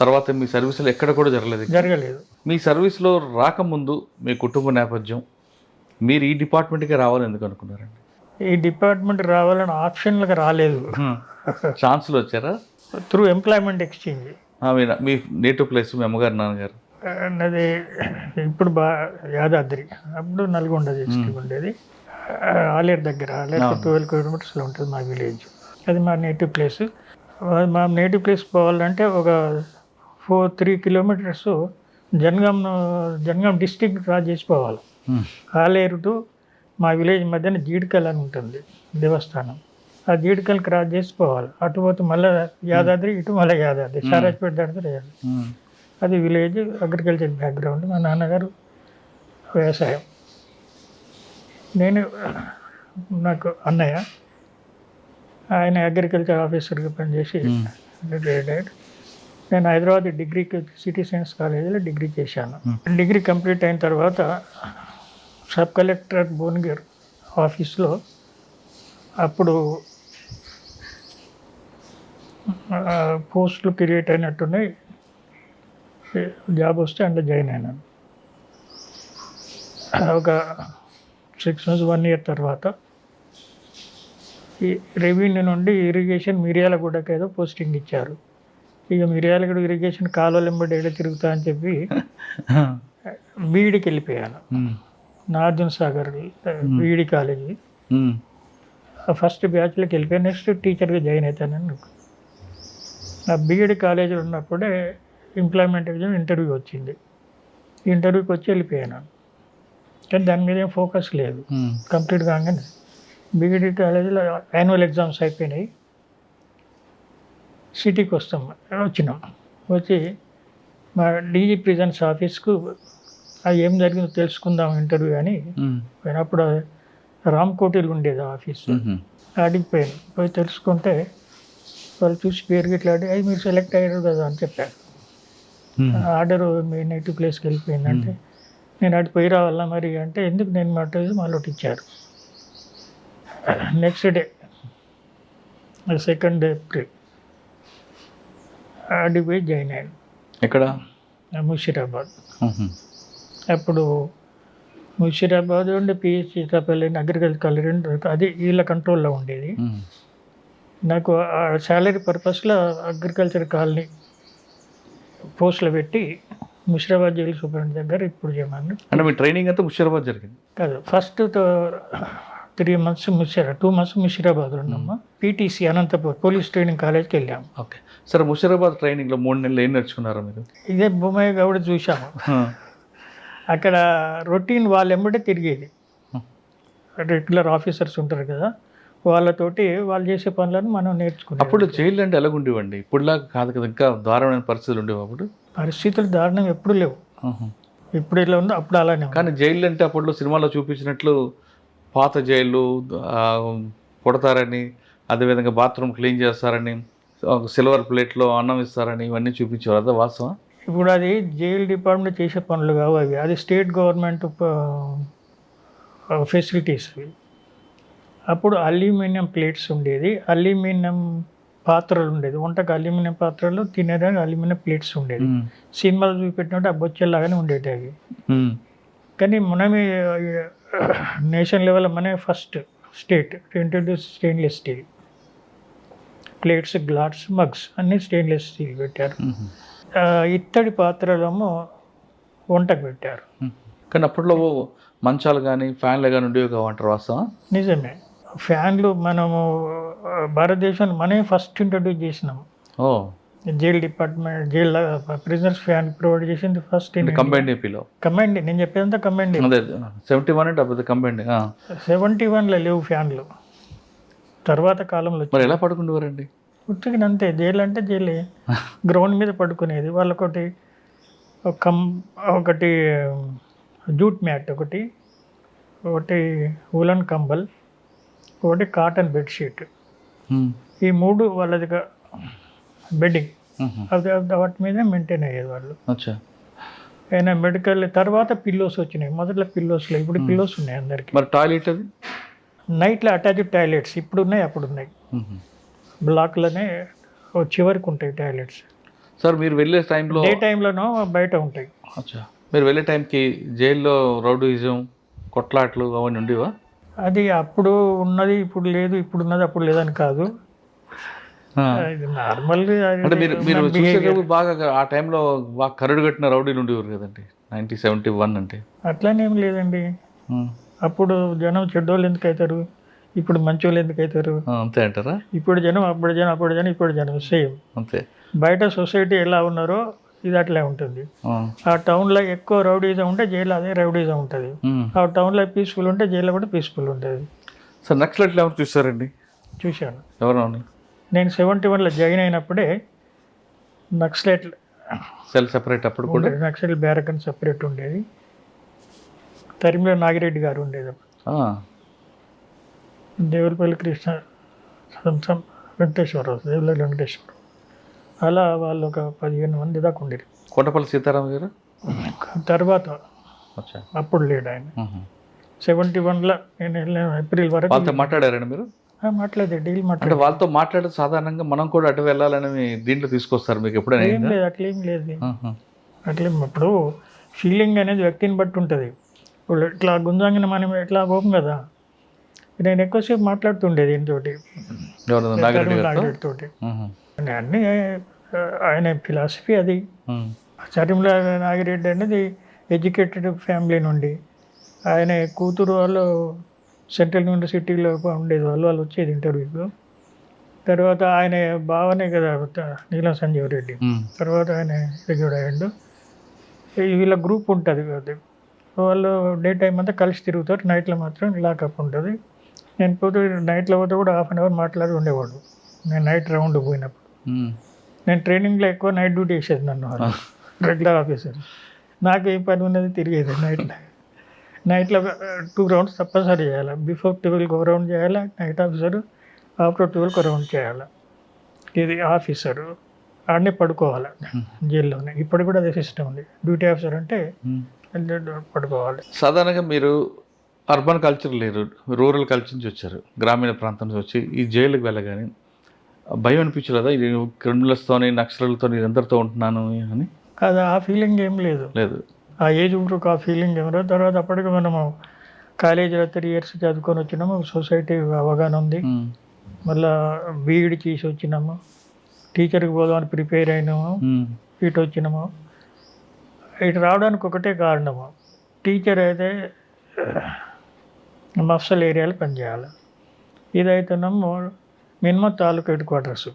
తర్వాత మీ సర్వీసులో ఎక్కడ కూడా జరగలేదు. మీ సర్వీస్లో రాకముందు మీ కుటుంబ నేపథ్యం, మీరు ఈ డిపార్ట్మెంట్కే రావాలని ఎందుకు అనుకున్నారండి? ఈ డిపార్ట్మెంట్ రావాలని ఆప్షన్లకు రాలేదు, ఛాన్స్లో వచ్చారా? Through employment exchange. మీ నేటివ్ ప్లేస్ మీ అమ్మగారు నాన్నగారు? అది ఇప్పుడు యాదాద్రి, అప్పుడు నల్గొండ డిస్ట్రిక్ట్ ఉండేది. ఆలేరు దగ్గర, 12 kilometers ఉంటుంది మా విలేజ్. అది మా నేటివ్ ప్లేస్. మా నేటివ్ ప్లేస్ పోవాలంటే ఒక 3 kilometers జనగాం డిస్ట్రిక్ట్ క్రాస్ చేసి పోవాలి. ఆలేరు టు మా విలేజ్ మధ్యన జీడికల్ అని ఉంటుంది దేవస్థానం, ఆ జీడికల్ క్రాస్ చేసి పోవాలి. అటు పోతే మళ్ళీ యాదాద్రి, ఇటు మళ్ళీ యాదాద్రి, సారాజ్పేట దాటితే అది విలేజ్. Agriculture background. మా నాన్నగారు వ్యవసాయం, నాకు అన్నయ్య, ఆయన అగ్రికల్చర్ ఆఫీసర్గా పనిచేసి రిటైర్డ్. నేను హైదరాబాద్ డిగ్రీకి సిటీ సైన్స్ కాలేజీలో డిగ్రీ చేశాను. డిగ్రీ కంప్లీట్ అయిన తర్వాత సబ్ కలెక్టర్ భువనగిరి ఆఫీస్లో అప్పుడు పోస్టులు క్రియేట్ అయినట్టున్నాయి, జాబ్ వస్తే అందులో జాయిన్ అయినాను. ఒక 6 months 1 year తర్వాత ఈ రెవెన్యూ నుండి ఇరిగేషన్ మిర్యాలగూడకి ఏదో పోస్టింగ్ ఇచ్చారు. ఇక మిర్యాలగూడ ఇరిగేషన్ కాలువలు వెంబడి ఏడ తిరుగుతా అని చెప్పి బీఈడికి వెళ్ళిపోయాను. Nagarjuna Sagar BEd college first బ్యాచ్లోకి వెళ్ళిపోయాను. నెక్స్ట్ టీచర్గా జాయిన్ అవుతానని ఆ బీఈడి కాలేజీలో ఉన్నప్పుడే ఎంప్లాయ్మెంట్ ఎగ్జామ్ ఇంటర్వ్యూ వచ్చింది. ఇంటర్వ్యూకి వచ్చి వెళ్ళిపోయాను, కానీ దాని మీద ఏం ఫోకస్ లేదు. కంప్లీట్ కాగానే బీఈడి కాలేజీలో యాన్యువల్ ఎగ్జామ్స్ అయిపోయినాయి. సిటీకి వచ్చినాం. వచ్చి మా డీజీ ప్రిజన్స్ ఆఫీస్కు అది ఏం జరిగిందో తెలుసుకుందాం ఇంటర్వ్యూ అని పోయినప్పుడు రామ్కోటిలో ఉండేది ఆఫీసు. అడిగిపోయాను. పోయి తెలుసుకుంటే వాళ్ళు చూసి పేరు గిట్లాడి అది మీరు సెలెక్ట్ అయ్యారు కదా అని చెప్పారు. ఆర్డర్ మీ నేటివ్ ప్లేస్కి వెళ్ళిపోయిందంటే నేను అటు పోయి రావాలా మరి అంటే ఎందుకు నేను మాట మళ్ళీ ఇచ్చారు. నెక్స్ట్ డే 2 ఏప్రిల్ అడిగి పోయి జాయిన్ అయ్యాను ఎక్కడ? ముషీరాబాద్. అప్పుడు ముషీరాబాద్ ఉండే పిహెచ్సి తప్పల్లి అగ్రికల్చర్ కాలేజ్ అది వీళ్ళ కంట్రోల్లో ఉండేది. నాకు శాలరీ పర్పస్లో అగ్రికల్చర్ కాలనీ పోస్టులో పెట్టి ముషీరాబాద్ జైలు సూపరింటెండెంట్ దగ్గర ఇప్పుడు చేయమని. అంటే మీ ట్రైనింగ్ అంతా ముషీరాబాద్ జరిగింది కాదు, ఫస్ట్ 3 months 2 months ముషీరాబాద్లో ఉన్నాము. పీటీసీ అనంతపూర్ పోలీస్ ట్రైనింగ్ కాలేజ్కి వెళ్ళాము. ఓకే. సరే, ముషీరాబాద్ ట్రైనింగ్లో 3 నెలలు ఏం నేర్చుకున్నారా మీరు? ఇదే భూమయ్య గౌడ చూసాము. అక్కడ రొటీన్ వాళ్ళు ఎంబడే తిరిగేది. రెగ్యులర్ ఆఫీసర్స్ ఉంటారు కదా, వాళ్ళతోటి వాళ్ళు చేసే పనులను మనం నేర్చుకున్నాం. అప్పుడు జైలు అంటే ఎలాగుండేవండి? ఇప్పుడులాగా కాదు కదా, ఇంకా దారుణమైన పరిస్థితులు ఉండేవి అప్పుడు. పరిస్థితులు దారుణం ఎప్పుడు లేవు. ఇప్పుడు ఎలా ఉందో అప్పుడు అలానే. కానీ జైలు అంటే అప్పట్లో సినిమాలో చూపించినట్లు పాత జైలు కొడతారని, అదేవిధంగా బాత్రూమ్ క్లీన్ చేస్తారని, సిల్వర్ ప్లేట్లో అన్నం ఇస్తారని ఇవన్నీ చూపించేవారు. అదే వాస్తవం? ఇప్పుడు అది జైలు డిపార్ట్మెంట్ చేసే పనులు కావు అవి, అది స్టేట్ గవర్నమెంట్ ఫెసిలిటీస్. అప్పుడు అల్యూమినియం ప్లేట్స్ ఉండేది, అల్యూమినియం పాత్రలు ఉండేది, వంటకు అల్యూమినియం పాత్రలు, తినేదానికి అల్యూమినియం ప్లేట్స్ ఉండేది. సినిమాలు చూపెట్టినట్టు ఆ బొచ్చెల్లాగానే ఉండేది అవి. కానీ మనమే నేషన్ లెవెల్ మనమే first state introduce stainless steel plates, glass, mugs అన్నీ స్టెయిన్లెస్ స్టీల్ పెట్టారు. ఇత్తడి పాత్రలేమో వంటకు పెట్టారు. కానీ అప్పట్లో మంచాలు కానీ ఫ్యాన్లు కానీ ఉండేవి కావంటారు, వాస్తవం? నిజమే. ఫ్యాన్లు మనము భారతదేశంలో మనమే ఫస్ట్ ఇంట్రడ్యూస్ చేసినాము. ఓ, జైల్ డిపార్ట్మెంట్ జైల్లో ప్రిజనర్స్ ఫ్యాన్ ప్రొవైడ్ చేసింది ఫస్ట్. కంబైండ్ ఏపీలో కంబైండ్, నేను చెప్పేదంతా కంబైండ్. 71 అంటే అప్పుడు కంబైండ్. 71లో లేవు ఫ్యాన్లు, తర్వాత కాలంలో. మరి ఎలా పడుకుండేవారండి? ఉట్టికి అంతే, జైలు అంటే జైలే. గ్రౌండ్ మీద పడుకునేది. వాళ్ళకొకటి ఒకటి జూట్ మ్యాట్, ఒకటి ఉలన్ కంబల్, ఒకటి కాటన్ బెడ్షీట్, ఈ 3 వాళ్ళది బెడ్డింగ్. అది వాటి మీద మెయింటైన్ అయ్యేది వాళ్ళు. అయినా మెడికల్ తర్వాత పిల్లోస్ వచ్చినాయి. మొదట్లో పిల్లోస్లో, ఇప్పుడు పిల్లోస్ ఉన్నాయి అందరికి. మరి టాయిలెట్ అది నైట్లో అటాచ్డ్ టాయిలెట్స్ ఇప్పుడు ఉన్నాయి, అప్పుడు ఉన్నాయి. బ్లాక్లోనే చివరికి ఉంటాయి టాయిలెట్స్. సార్, మీరు వెళ్ళే టైంలో డే టైంలోనో బయట ఉంటాయి. మీరు వెళ్ళే టైంకి జైల్లో రౌడీయిజం, కొట్లాట్లు అవన్నీ ఉండేవా? అది అప్పుడు ఉన్నది ఇప్పుడు లేదు, ఇప్పుడు ఉన్నది అప్పుడు లేదని కాదు. ఇది నార్మల్. అంటే మీరు చూసేటప్పుడు బాగా ఆ టైంలో బాగా కరడు కట్టిన రౌడీలు ఉండేవారు కదండి 1971 అంటే. అట్లానేం లేదండి. అప్పుడు జనం చెడ్డోళ్ళు ఎందుకు అవుతారు, ఇప్పుడు మంచి వాళ్ళు ఎందుకు అవుతారు? అంతే అంటారా? ఇప్పుడు జనం అప్పుడు జనం, అప్పుడు జనం, ఇప్పుడు జనం సేమ్. అంతే. బయట సొసైటీ ఎలా ఉన్నారో ఇది అట్లే ఉంటుంది. ఆ టౌన్లో ఎక్కువ రౌడీజం ఉంటే జైల్లో అదే రౌడీజం ఉంటుంది. ఆ టౌన్లో పీస్ఫుల్ ఉంటే జైల్లో కూడా పీస్ఫుల్ ఉంటుంది. సార్, నక్సలైట్లు ఎవరు చూసారండి? చూశాను. ఎవరు? నేను 71లో జాయిన్ అయినప్పుడే నక్సలైట్ సెల్ సెపరేట్ అప్పుడు కూడా నక్సలైట్ బ్యారక్ అని సెపరేట్ ఉండేది. తరిమిలో నాగిరెడ్డి గారు ఉండేది. దేవులపల్లి కృష్ణ, వెంకటేశ్వరరావు, దేవులపల్లి వెంకటేశ్వరరావు, అలా వాళ్ళు ఒక 15 మంది దాకా ఉండేది. కోటపల్లి సీతారాం గారు తర్వాత అప్పుడు లేడు ఆయన. 71లో నేను వెళ్ళిన ఏప్రిల్ వరకు. వాళ్ళతో మాట్లాడారండి మీరు? మాట్లాడే డీల్ అంటే వాళ్ళతో మాట్లాడే సాధారణంగా మనం కూడా అటు వెళ్ళాలని దీంట్లో తీసుకొస్తారు మీకు ఎప్పుడైనా? ఏం లేదు, అట్లేం లేదు. అట్లేం. ఇప్పుడు ఫీలింగ్ అనేది వ్యక్తిని బట్టి ఉంటుంది. ఇప్పుడు ఇట్లా గుంజాంగిన మనం ఎట్లా పోం కదా, నేను ఎక్కువసేపు మాట్లాడుతుండేది ఈయనతోటి, నాగిరెడ్డితోటి. అన్నీ ఆయన ఫిలాసఫీ అది. చరిమల నాగిరెడ్డి అనేది ఎడ్యుకేటెడ్ ఫ్యామిలీ నుండి, ఆయన కూతురు వాళ్ళు సెంట్రల్ యూనివర్సిటీలో ఉండేది, వాళ్ళు వచ్చేది ఇంటర్వ్యూకు. తర్వాత ఆయన బావనే కదా నీలం సంజీవ్ రెడ్డి, తర్వాత ఆయన ఎగ్జిక్యూటివ్ అయ్యాడు. వీళ్ళ గ్రూప్ ఉంటుంది కదా, వాళ్ళు డే టైం అంతా కలిసి తిరుగుతారు, నైట్లో మాత్రం లాకప్ ఉంటుంది. నేను పోతే నైట్లో పోతే కూడా 1/2 hour మాట్లాడి ఉండేవాడు. నేను నైట్ రౌండ్ పోయినప్పుడు, నేను ట్రైనింగ్లో ఎక్కువ నైట్ డ్యూటీ వేసేది నన్ను, రెగ్యులర్ ఆఫీసర్. నాకు ఏం పని ఉన్నది తిరిగేది నైట్లో 2 rounds తప్పనిసరి చేయాలి. బిఫోర్ 12 ఒక రౌండ్ చేయాలి నైట్ ఆఫీసరు, ఆఫ్టర్ 12 ఒక రౌండ్ చేయాలి. ఇది ఆఫీసరు. ఆడనే పడుకోవాలి జైల్లోనే. ఇప్పుడు కూడా అదే సిస్టమ్ ఉంది. డ్యూటీ ఆఫీసర్ అంటే పడుకోవాలి. సాధారణంగా మీరు అర్బన్ కల్చర్ లేరు, రూరల్ కల్చర్ నుంచి వచ్చారు, గ్రామీణ ప్రాంతం నుంచి వచ్చి ఈ జైలుకి వెళ్ళగానే భయం అనిపించలేదా? ఇది క్రిమినల్స్తోని నక్సలతో అందరితో ఉంటున్నాను అని? అది ఆ ఫీలింగ్ ఏం లేదు. లేదు. ఆ ఏజ్ గ్రూప్ ఆ ఫీలింగ్ ఏం లేదు. తర్వాత అప్పటికి మనము కాలేజీలో 3 years చదువుకొని వచ్చినాము, సొసైటీ అవగాహన ఉంది. మళ్ళా బీఈడి చేసి వచ్చినాము, టీచర్కి పోదామని ప్రిపేర్ అయినాము, ఇటు వచ్చినాము. ఇటు రావడానికి ఒకటే కారణము, టీచర్ అయితే మఫ్సల్ ఏరియాలో పనిచేయాలి. ఇదైతేనేమో మినిమం తాలూకా హెడ్ క్వార్టర్స్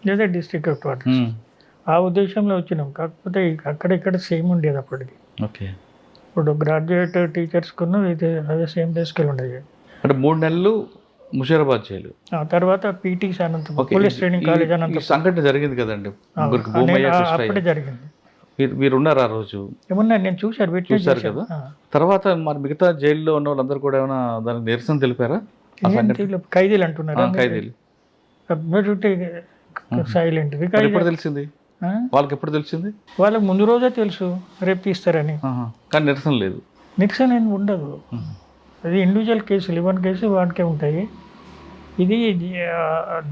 లేదా డిస్ట్రిక్ట్ హెడ్ క్వార్టర్స్. ఆ ఉద్దేశంలో వచ్చినాం. కాకపోతే అక్కడిక్కడ సేమ్ ఉండేది అప్పటికి. ఓకే. ఇప్పుడు గ్రాడ్యుయేట్ టీచర్స్కున్న ఇది అదే సేమ్ డేస్కి ఉండేది. అంటే 3 నెలలు ముషీరాబాద్ జైలు, ఆ తర్వాత PTC Anantapuram police training college Anantapuram సంఘటన జరిగింది కదండి, ముగ్గురికి భూమి అయ్యే కృష్ణయ్య. అప్పుడే జరిగింది. మీరు ఉన్నారు ఆ రోజు? ఏమన్నా నేను చూశారు కదా. తర్వాత మరి మిగతా జైల్లో ఉన్న వాళ్ళందరూ కూడా ఏమైనా దానికి నిరసన తెలిపారా? ఖైదీలు అంటున్నారు. ఖైదీలు సైలెంట్. ఎప్పుడు తెలిసింది వాళ్ళకి? ఎప్పుడు తెలిసింది? వాళ్ళకి ముందు రోజే తెలుసు రేపు తీస్తారని. కానీ నిరసన లేదు. నిరసన ఏమి ఉండదు. అది ఇండివిజువల్ కేసులు 11 కేసులు వాటికే ఉంటాయి. ఇది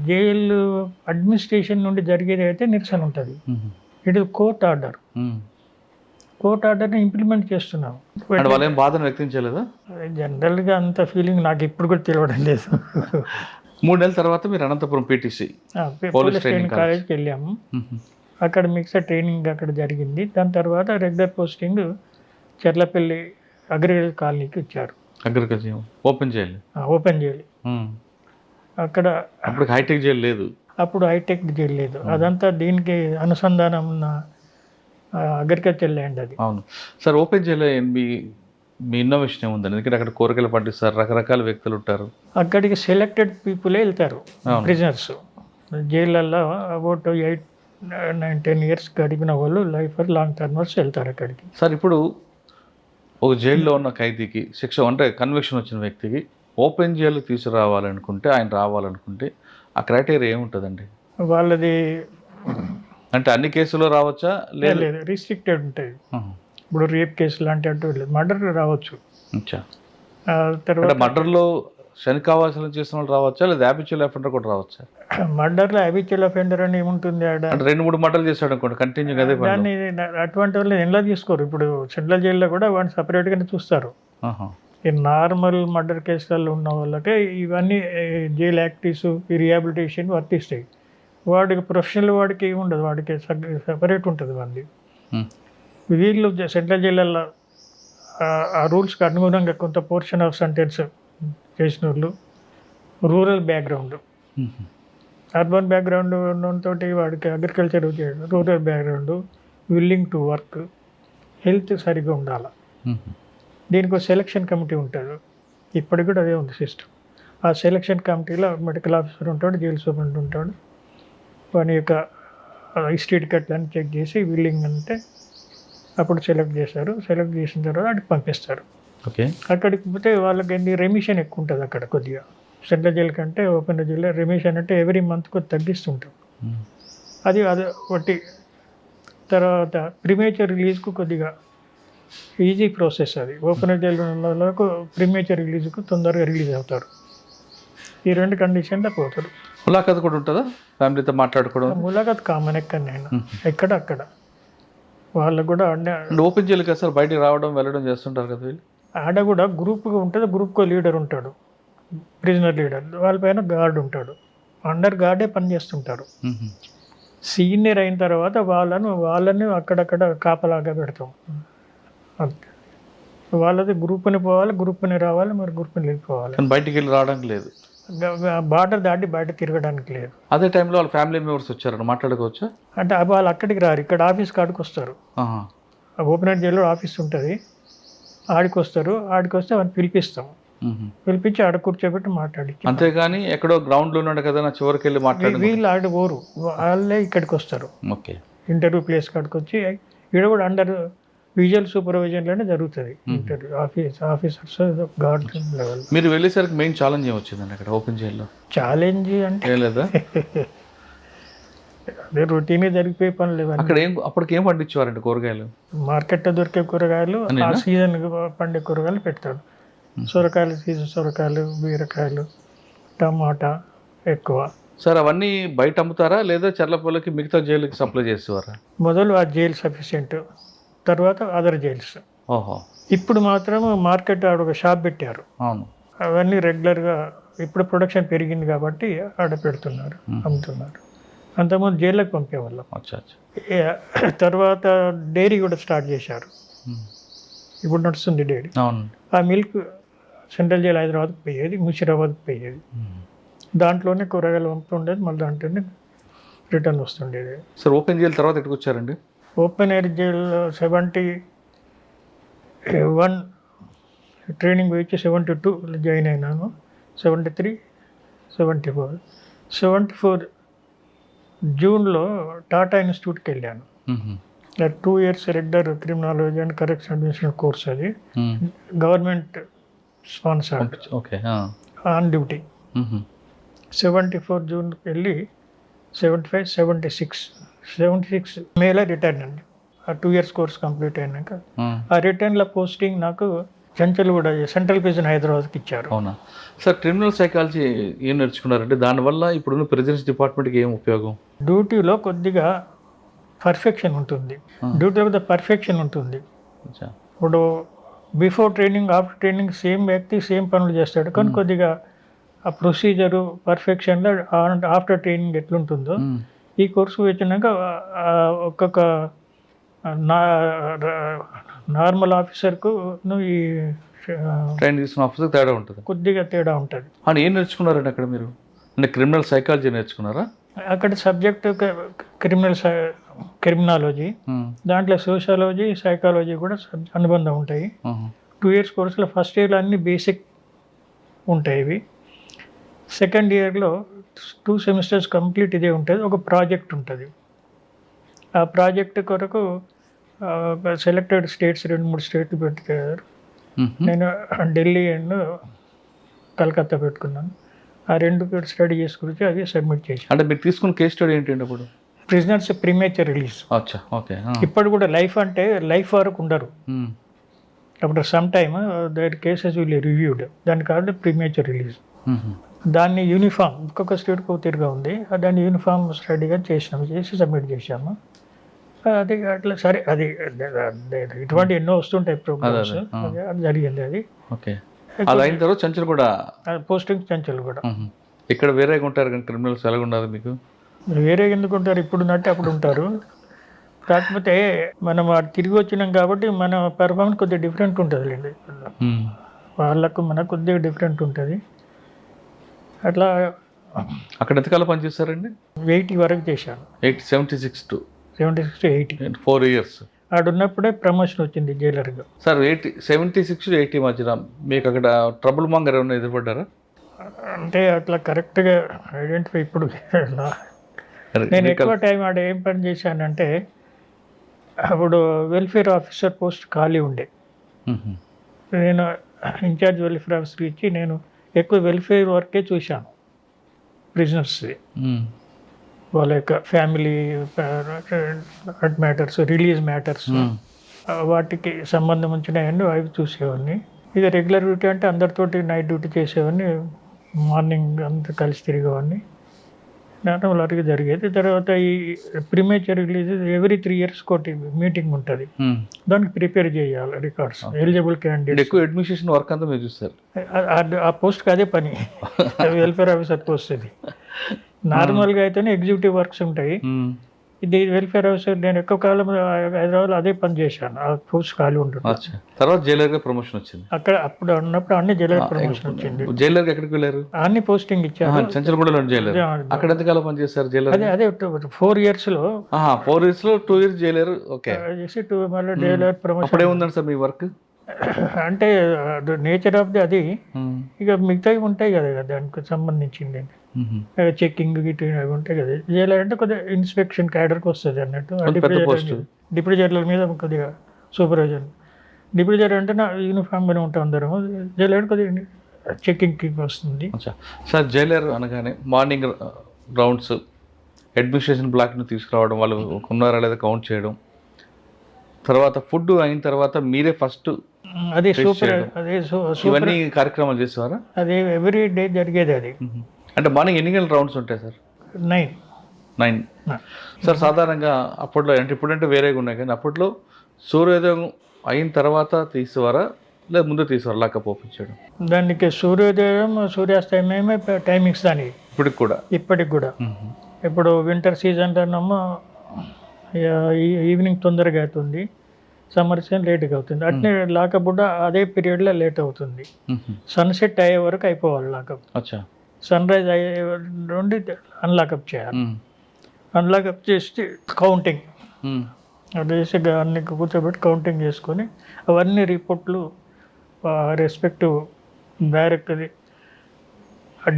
జైలు అడ్మినిస్ట్రేషన్ నుండి జరిగేది అయితే నిరసన ఉంటుంది. It is court order. Court ఆర్డర్ని ఇంప్లిమెంట్ చేస్తున్నాం. వాళ్ళు ఏం బాధను వ్యక్తం చేయలేదా? జనరల్గా అంత ఫీలింగ్ నాకు ఇప్పుడు కూడా తెలియడం లేదు. 3 నెలల తర్వాత మీరు అనంతపురం పీటీసీ పోలీస్ ట్రైనింగ్ కాలేజ్కి వెళ్ళాము. అక్కడ మిక్సర్ ట్రైనింగ్ అక్కడ జరిగింది. దాని తర్వాత రెగ్యులర్ పోస్టింగ్ చెర్లపల్లి అగ్రికల్చర్ కాలనీకి ఇచ్చారు. Agriculture open jail. Open jail అక్కడ. అప్పుడు హైటెక్ జైలు లేదు. అప్పుడు హైటెక్ జైలు లేదు. అదంతా దీనికి అనుసంధానం ఉన్న అగ్రికల్చర్ ల్యాండ్ అది. అవును సార్. ఓపెన్ జైలు మీ ఇన్నోవేషన్ ఏముందండి? ఎందుకంటే అక్కడ కూరగాయలు పండిస్తారు, రకరకాల వ్యక్తులు ఉంటారు. అక్కడికి సెలెక్టెడ్ పీపులే వెళ్తారు, ప్రిజనర్స్. జైళ్ళల్లో అబౌట్ 8-10 years గడిపిన వాళ్ళు లైఫ్ లాంగ్ టర్మర్స్ వెళ్తారు అక్కడికి. సార్ ఇప్పుడు ఒక జైల్లో ఉన్న ఖైదీకి శిక్ష అంటే కన్విక్షన్ వచ్చిన వ్యక్తికి ఓపెన్ జైలు తీసుకురావాలనుకుంటే, ఆయన రావాలనుకుంటే ఆ క్రైటీరియా ఏముంటుందండి? వాళ్ళది అంటే అన్ని కేసులో రావచ్చా? లేదు, రిస్ట్రిక్టెడ్ ఉంటాయి. ఇప్పుడు రేప్ కేసు లాంటి అంటూ లేదు, మర్డర్ రావచ్చు. తర్వాత మర్డర్లో శని కావాల్సిన చేసిన వాళ్ళు రావచ్చా, లేదా హ్యాబిచువల్ అఫెండర్ కూడా రావచ్చా? మర్డర్లో హ్యాబిచువల్ అఫెండర్ అని ఏముంటుంది? ఆడ 2-3 మర్డర్లు చేశాడు అనుకోండి కంటిన్యూ. అదే దాన్ని అటువంటి వాళ్ళు ఎలా తీసుకోరు. ఇప్పుడు సెంట్రల్ జైల్లో కూడా వాడిని సపరేట్గానే చూస్తారు. ఈ నార్మల్ మర్డర్ కేసులలో ఉన్న వాళ్ళకే ఇవన్నీ జైల్ యాక్టివ్స్, ఈ రిహాబిలిటేషన్ వర్తిస్తాయి. వాడికి ప్రొఫెషనల్ వాడికి ఏమి ఉండదు, వాడికి సపరేట్ ఉంటుంది వాడిది. వీళ్ళు సెంట్రల్ జైళ్ళల్లో ఆ రూల్స్కి అనుగుణంగా కొంత పోర్షన్ ఆఫ్ సెంటెన్స్ చేసిన వాళ్ళు రూరల్ బ్యాక్గ్రౌండ్, అర్బన్ బ్యాక్గ్రౌండ్ తోటి వాడికి అగ్రికల్చర్ చేయడం, rural background, willing to work, health సరిగ్గా ఉండాలి. దీనికి ఒక సెలక్షన్ కమిటీ ఉంటుంది. ఇప్పటికి కూడా అదే ఉంది సిస్టమ్. ఆ సెలక్షన్ కమిటీలో మెడికల్ ఆఫీసర్ ఉంటాడు, జైలు సూపరింటెండెంట్ ఉంటాడు. వాని యొక్క హిస్టరీ టికెట్లను చెక్ చేసి విల్లింగ్ అంటే అప్పుడు సెలెక్ట్ చేస్తారు. సెలెక్ట్ చేసిన తర్వాత అక్కడికి పంపిస్తారు. ఓకే. అక్కడికి పోతే వాళ్ళకి రెమిషన్ ఎక్కువ ఉంటుంది అక్కడ కొద్దిగా. సెంట్రల్ జైలు కంటే ఓపెన్ జైల్లో రెమిషన్ అంటే ఎవ్రీ మంత్ కొద్ది తగ్గిస్తుంటాం. అది ఒకటి. తర్వాత ప్రీమేచర్ రిలీజ్కు కొద్దిగా ఈజీ ప్రాసెస్ అది. ఓపెన్ జైలుకు ప్రీమేచర్ రిలీజ్కు తొందరగా రిలీజ్ అవుతారు. ఈ 2 కండిషన్లో పోతారు. ములాఖాత్ కూడా ఉంటుందా? ఫ్యామిలీతో మాట్లాడుకోవడం? ములాఖాత్ కామన్ ఎక్కడైనా, ఎక్కడ అక్కడ వాళ్ళకు కూడా. ఓపెన్ జైలుకి అసలు బయటికి రావడం వెళ్ళడం చేస్తుంటారు కదా వీళ్ళు. ఆడ కూడా గ్రూప్గా ఉంటుంది. గ్రూప్కో లీడర్ ఉంటాడు, ప్రిజనర్ లీడర్. వాళ్ళపైన గార్డ్ ఉంటాడు. అండర్ గార్డే పనిచేస్తుంటారు. సీనియర్ అయిన తర్వాత వాళ్ళని అక్కడక్కడ కాపలాగా పెడతాం. వాళ్ళది గ్రూప్ని పోవాలి, గ్రూప్ని రావాలి, మరి గ్రూప్ని వెళ్ళిపోవాలి. బయటికి వెళ్ళి రావడానికి లేదు, బార్డర్ దాటి బయట తిరగడానికి లేదు. అదే టైంలో వాళ్ళ ఫ్యామిలీ మెంబర్స్ వచ్చారని మాట్లాడుకోవచ్చా? అంటే వాళ్ళు అక్కడికి రారు, ఇక్కడ ఆఫీస్ కాడికి వస్తారు. ఓపెన్ జైల్లో ఆఫీస్ ఉంటుంది, ఆడికి వస్తారు. ఆడికి వస్తే వాళ్ళని పిలిపిస్తాం. పిలిపించి ఆడ కూర్చోబెట్టి మాట్లాడి. అంతేగాని ఎక్కడో గ్రౌండ్లో ఉన్నాడు కదా నా చివరికి వెళ్ళి మాట్లాడి వీళ్ళు ఆడ పోరు, వాళ్ళే ఇక్కడికి వస్తారు. ఓకే. ఇంటర్వ్యూ ప్లేస్ కాడికి వచ్చి ఇక్కడ కూడా అండర్ విజువల్ సూపర్విజన్లోనే జరుగుతుంది ఇంటర్వ్యూ. Officers gourd level. మీరు వెళ్ళేసరికి మెయిన్ ఛాలెంజ్ ఏమొచ్చిందండి అక్కడ ఓపెన్ జైల్లో? ఛాలెంజ్ అంటే లేదా అదే రొటీన్ జరిగిపోయే పనులు ఇవన్నీ. అక్కడ అప్పటికి ఏం పండించేవారండి కూరగాయలు? మార్కెట్లో దొరికే కూరగాయలు, ఆ అదేనా? సీజన్ పండే కూరగాయలు పెడతాడు. సొరకాయలు సీజన్ సొరకాయలు, బీరకాయలు, టమాటా ఎక్కువ. సార్ అవన్నీ బయట అమ్ముతారా లేదా చర్లపల్లికి మిగతా జైలుకి సప్లై చేసేవారా? మొదలు ఆ జైలు సఫిషియెంట్, తర్వాత అదర్ జైల్స్. ఓహో, ఇప్పుడు మాత్రం మార్కెట్ ఆడ ఒక షాప్ పెట్టారు. అవును. అవన్నీ రెగ్యులర్గా ఇప్పుడు ప్రొడక్షన్ పెరిగింది కాబట్టి ఆడ పెడుతున్నారు, అమ్ముతున్నారు. అంతకుముందు జైల్లోకి పంపేవాళ్ళం. అచ్చా అచ్చా. తర్వాత డైరీ కూడా స్టార్ట్ చేశారు. ఉమ్. ఇప్పుడు నడుస్తుంది డైరీ. అవును. ఆ మిల్క్ సెంట్రల్ జైలు హైదరాబాద్కి పోయేది, ముషిరాబాద్కి పోయేది. దాంట్లోనే కూరగాయలు పంపుతుండేది, మళ్ళీ దాంట్లోనే రిటర్న్ వస్తుండేది. సార్ ఓపెన్ జైలు తర్వాత ఎక్కడికి వచ్చారండి? ఓపెన్ ఎయిర్ జైలు 71 ట్రైనింగ్ పోయి 72 జాయిన్ అయినాను. 73, 74, 74 జూన్లో టాటా ఇన్స్టిట్యూట్కి వెళ్ళాను. 2 years regular criminology and correction administration course. అది government sponsored, okay. On duty. 74 జూన్కి వెళ్ళి 75, 76 మేలో రిటర్న్ అండి. ఆ 2 years కోర్స్ కంప్లీట్ అయినాక ఆ రిటర్న్లో పోస్టింగ్ నాకు చంచల్గూడ సెంట్రల్ ప్రిజన్ హైదరాబాద్కి ఇచ్చారు. అవునా సార్? క్రిమినల్ సైకాలజీ ఏం నేర్చుకున్నారంటే దానివల్ల ఇప్పుడున్న ప్రిజన్స్ డిపార్ట్మెంట్కి ఏం ఉపయోగం? డ్యూటీలో కొద్దిగా పర్ఫెక్షన్ ఉంటుంది, డ్యూటీలో పర్ఫెక్షన్ ఉంటుంది. అచ్చా. ఇప్పుడు before training, after training same వ్యక్తి సేమ్ పనులు చేస్తాడు, కానీ కొద్దిగా ఆ ప్రొసీజరు పర్ఫెక్షన్లో ఆఫ్టర్ ట్రైనింగ్ ఎట్లుంటుందో ఈ కోర్సు వచ్చినాక ఒక్కొక్క నార్మల్ ఆఫీసర్కు ఈ ట్రైన్ తీసుకున్న ఆఫీసర్ తేడా ఉంటుంది, కొద్దిగా తేడా ఉంటుంది. అని ఏం నేర్చుకున్నారండి అక్కడ మీరు? అంటే క్రిమినల్ సైకాలజీ నేర్చుకున్నారా? అక్కడ సబ్జెక్ట్ క్రిమినాలజీ, దాంట్లో సోషాలజీ, సైకాలజీ కూడా అనుబంధం ఉంటాయి. 2 years కోర్సులో ఫస్ట్ ఇయర్లో అన్ని బేసిక్ ఉంటాయి. ఇవి సెకండ్ ఇయర్లో 2 semesters కంప్లీట్ ఇదే ఉంటుంది. ఒక ప్రాజెక్ట్ ఉంటుంది. ఆ ప్రాజెక్ట్ కొరకు సెలెక్టెడ్ స్టేట్స్ 2-3 స్టేట్లు పెట్టుకారు. నేను ఢిల్లీ అండ్ కలకత్తా పెట్టుకున్నాను. ఆ 2 స్టడీ చేసుకుని అది సబ్మిట్ చేశాను. అంటే మీరు తీసుకున్న కేస్ స్టడీ ఏంటండి అప్పుడు? Prisoners premature release. అచ్చా, ఓకే. ఇప్పుడు కూడా లైఫ్ అంటే లైఫ్ వరకు ఉండరు. అప్పుడు some time that cases will reviewed, దాని కాబట్టి ప్రీమేచర్ రిలీజ్. దాన్ని యూనిఫామ్ ఒక్కొక్క స్టేట్కి ఒక తీరుగా ఉంది. దాన్ని యూనిఫామ్ స్టడీగా చేసి సబ్మిట్ చేశాము. అది అట్లా సరే, అది ఇటువంటి ఎన్నో వస్తుంటాయి ప్రోగ్రామ్స్. అది జరిగింది. అది ఓకే. అలా అయిన తర్వాత చంచల్ కూడా పోస్టింగ్ చంచల్ కూడా. ఇక్కడ వేరేగా ఉంటారు కానీ క్రిమినల్స్ ఎలాగ ఉండదు మీకు? వేరే ఎందుకు ఉంటారు, ఇప్పుడు నట్టు అప్పుడు ఉంటారు. కాకపోతే మనం తిరిగి వచ్చినాం కాబట్టి మన పెర్ఫార్మెన్స్ కొద్దిగా డిఫరెంట్ ఉంటుందిలేండి. వాళ్ళకు మనకు కొద్దిగా డిఫరెంట్ ఉంటుంది. అట్లా అక్కడ ఎంతకాలం పనిచేస్తారండి? 80 వరకు చేశాను. 76 to 80 4 years. ఆడున్నప్పుడే ప్రమోషన్ వచ్చింది జైలర్గా. సార్ 76 to 80 మధ్యన మీకు అక్కడ ట్రబుల్ మాంగర్ ఏమైనా ఎదురుపడ్డారా? అంటే అట్లా కరెక్ట్గా ఐడెంటిఫై ఇప్పుడు నేను ఎక్కువ టైం ఆడ ఏం పని చేశానంటే, అప్పుడు వెల్ఫేర్ ఆఫీసర్ పోస్ట్ ఖాళీ ఉండే. నేను ఇన్ఛార్జ్ వెల్ఫేర్ ఆఫీసర్ ఇచ్చి నేను ఎక్కువ వెల్ఫేర్ వర్కే చూశాను. ప్రిజనర్స్ది వాళ్ళ యొక్క ఫ్యామిలీ మ్యాటర్స్, రిలీజ్ మ్యాటర్స్, వాటికి సంబంధం వచ్చినాయని అవి చూసేవాడిని. ఇక రెగ్యులర్ డ్యూటీ అంటే అందరితోటి నైట్ డ్యూటీ చేసేవాడిని, మార్నింగ్ అంతా కలిసి తిరిగేవాడిని. నార్మల్ వరకు జరిగేది. తర్వాత ఈ ప్రీమేచర్ రిలీజ్ ఎవ్రీ 3 years కోటి మీటింగ్ ఉంటుంది. దానికి ప్రిపేర్ చేయాలి రికార్డ్స్, ఎలిజిబుల్ క్యాండిడేట్. ఎక్కువ అడ్మినిస్ట్రేషన్ వర్క్ అంతా మీరు చూస్తారు. ఆ పోస్ట్కి అదే పని, వెల్ఫేర్ ఆఫీసర్ పోస్ట్. ఇది నార్మల్గా అయితేనే ఎగ్జిక్యూటివ్ వర్క్స్ ఉంటాయి. ఇది వెల్ఫేర్ ఆఫీసర్. నేను ఎక్కువ కాలం హైదరాబాద్లో అదే పని చేశాను. ఆ పోస్ట్ ఖాళీ ఉంటుంది. తర్వాత జైలర్గా ప్రమోషన్ వచ్చింది. అక్కడ అప్పుడు ఉన్నప్పుడు అన్ని జైలర్ ప్రమోషన్ వచ్చింది. జైలర్కి ఎక్కడికి వెళ్ళారు? అన్ని పోస్టింగ్ ఇచ్చారు. చంచల్గూడలో జైలర్. అక్కడ ఎంతకాలం పనిచేస్తారు జైలర్? అదే 4 yearsలో 4 yearsలో 2 years జైలర్. ఓకే. చేసి మళ్ళీ జైలర్ ప్రమోషన్. అప్పుడే ఉందండి సార్ మీ వర్క్? అంటే నేచర్ ఆఫ్ ది అది. ఇక మిగతావి ఉంటాయి కదా దానికి సంబంధించింది, చెక్కింగ్ గిట్ అవి ఉంటాయి కదా. జైలర్ అంటే కొద్దిగా ఇన్స్పెక్షన్ క్యాడర్కి వస్తుంది అన్నట్టు. డిప్యూటీ జైలర్ మీద కొద్దిగా సూపర్వైజర్. డిప్యూటీ జైలర్ అంటే నా యూనిఫామ్గానే ఉంటాం అందరం. జైలర్ కొద్దిగా చెక్కింగ్కి వస్తుంది. సార్ జైలర్ అనగానే మార్నింగ్ రౌండ్స్, అడ్మినిస్ట్రేషన్ బ్లాక్ని తీసుకురావడం, వాళ్ళు ఉన్నారా లేదా కౌంట్ చేయడం, తర్వాత ఫుడ్ అయిన తర్వాత మీరే ఫస్ట్ అది Taste సూపర్, చేయడం. అదే సూపర్, ఇవన్నీ కార్యక్రమాలు చేసేవారా? అది ఎవ్రీ డే జరిగేది అది. అంటే మార్నింగ్ ఎన్ని గంటల రౌండ్స్ ఉంటాయి సార్? 9. 9. సార్ సాధారణంగా అప్పట్లో, అంటే ఇప్పుడంటే వేరేగా ఉన్నాయి కానీ అప్పట్లో సూర్యోదయం అయిన తర్వాత తీసేవారా లేదా ముందు తీసేవారా లాకప్ ఓపెన్ చేయడం? దానికి సూర్యోదయం సూర్యాస్తమయమే టైమింగ్స్ దానికి ఇప్పటికి కూడా. ఇప్పటికి కూడా. ఇప్పుడు వింటర్ సీజన్లోనేమో ఈవినింగ్ తొందరగా అవుతుంది, సమ్మర్ సీజన్ లేట్గా అవుతుంది. అట్నే లాకప్ కూడా అదే పీరియడ్లో లేట్ అవుతుంది. సన్సెట్ అయ్యే వరకు అయిపోవాలి లాకప్. అచ్చా. సన్ రైజ్ అయ్యే నుండి అన్లాకప్ చేయాలి. అన్లాకప్ చేసి కౌంటింగ్ అది చేసి అన్ని కూర్చోబెట్టి కౌంటింగ్ చేసుకొని అవన్నీ రిపోర్ట్లు రెస్పెక్టివ్ బ్యారెక్ది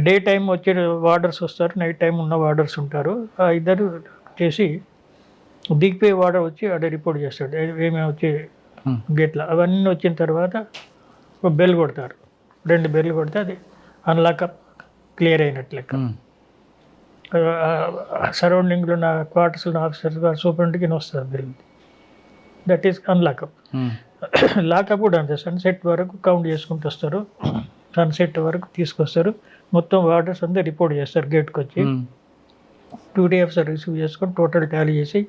డే టైం వచ్చే వార్డర్స్ వస్తారు, నైట్ టైం ఉన్న వార్డర్స్ ఉంటారు. ఆ ఇద్దరు చేసి దిగిపోయే వార్డర్ వచ్చి అక్కడ రిపోర్ట్ చేస్తాడు ఏమేమి వచ్చి గేట్లో. అవన్నీ వచ్చిన తర్వాత ఒక బెల్ కొడతారు, 2 బెల్ కొడితే అది అన్లాకప్ క్లియర్ అయినట్లు లెక్క. సరౌండింగ్లో ఉన్న క్వార్టర్స్లో ఉన్న ఆఫీసర్స్ సూపరింటెండెంట్కి వస్తుంది bell. That is unlock up. Lockup కూడా అంతే, సన్సెట్ వరకు కౌంట్ చేసుకుంటూ వస్తారు, సన్సెట్ వరకు తీసుకొస్తారు. మొత్తం వార్డర్స్ అంతా రిపోర్ట్ చేస్తారు గేట్కి వచ్చి. డ్యూటీ ఆఫీసర్ రిసీవ్ చేసుకొని టోటల్ టాలీ చేసి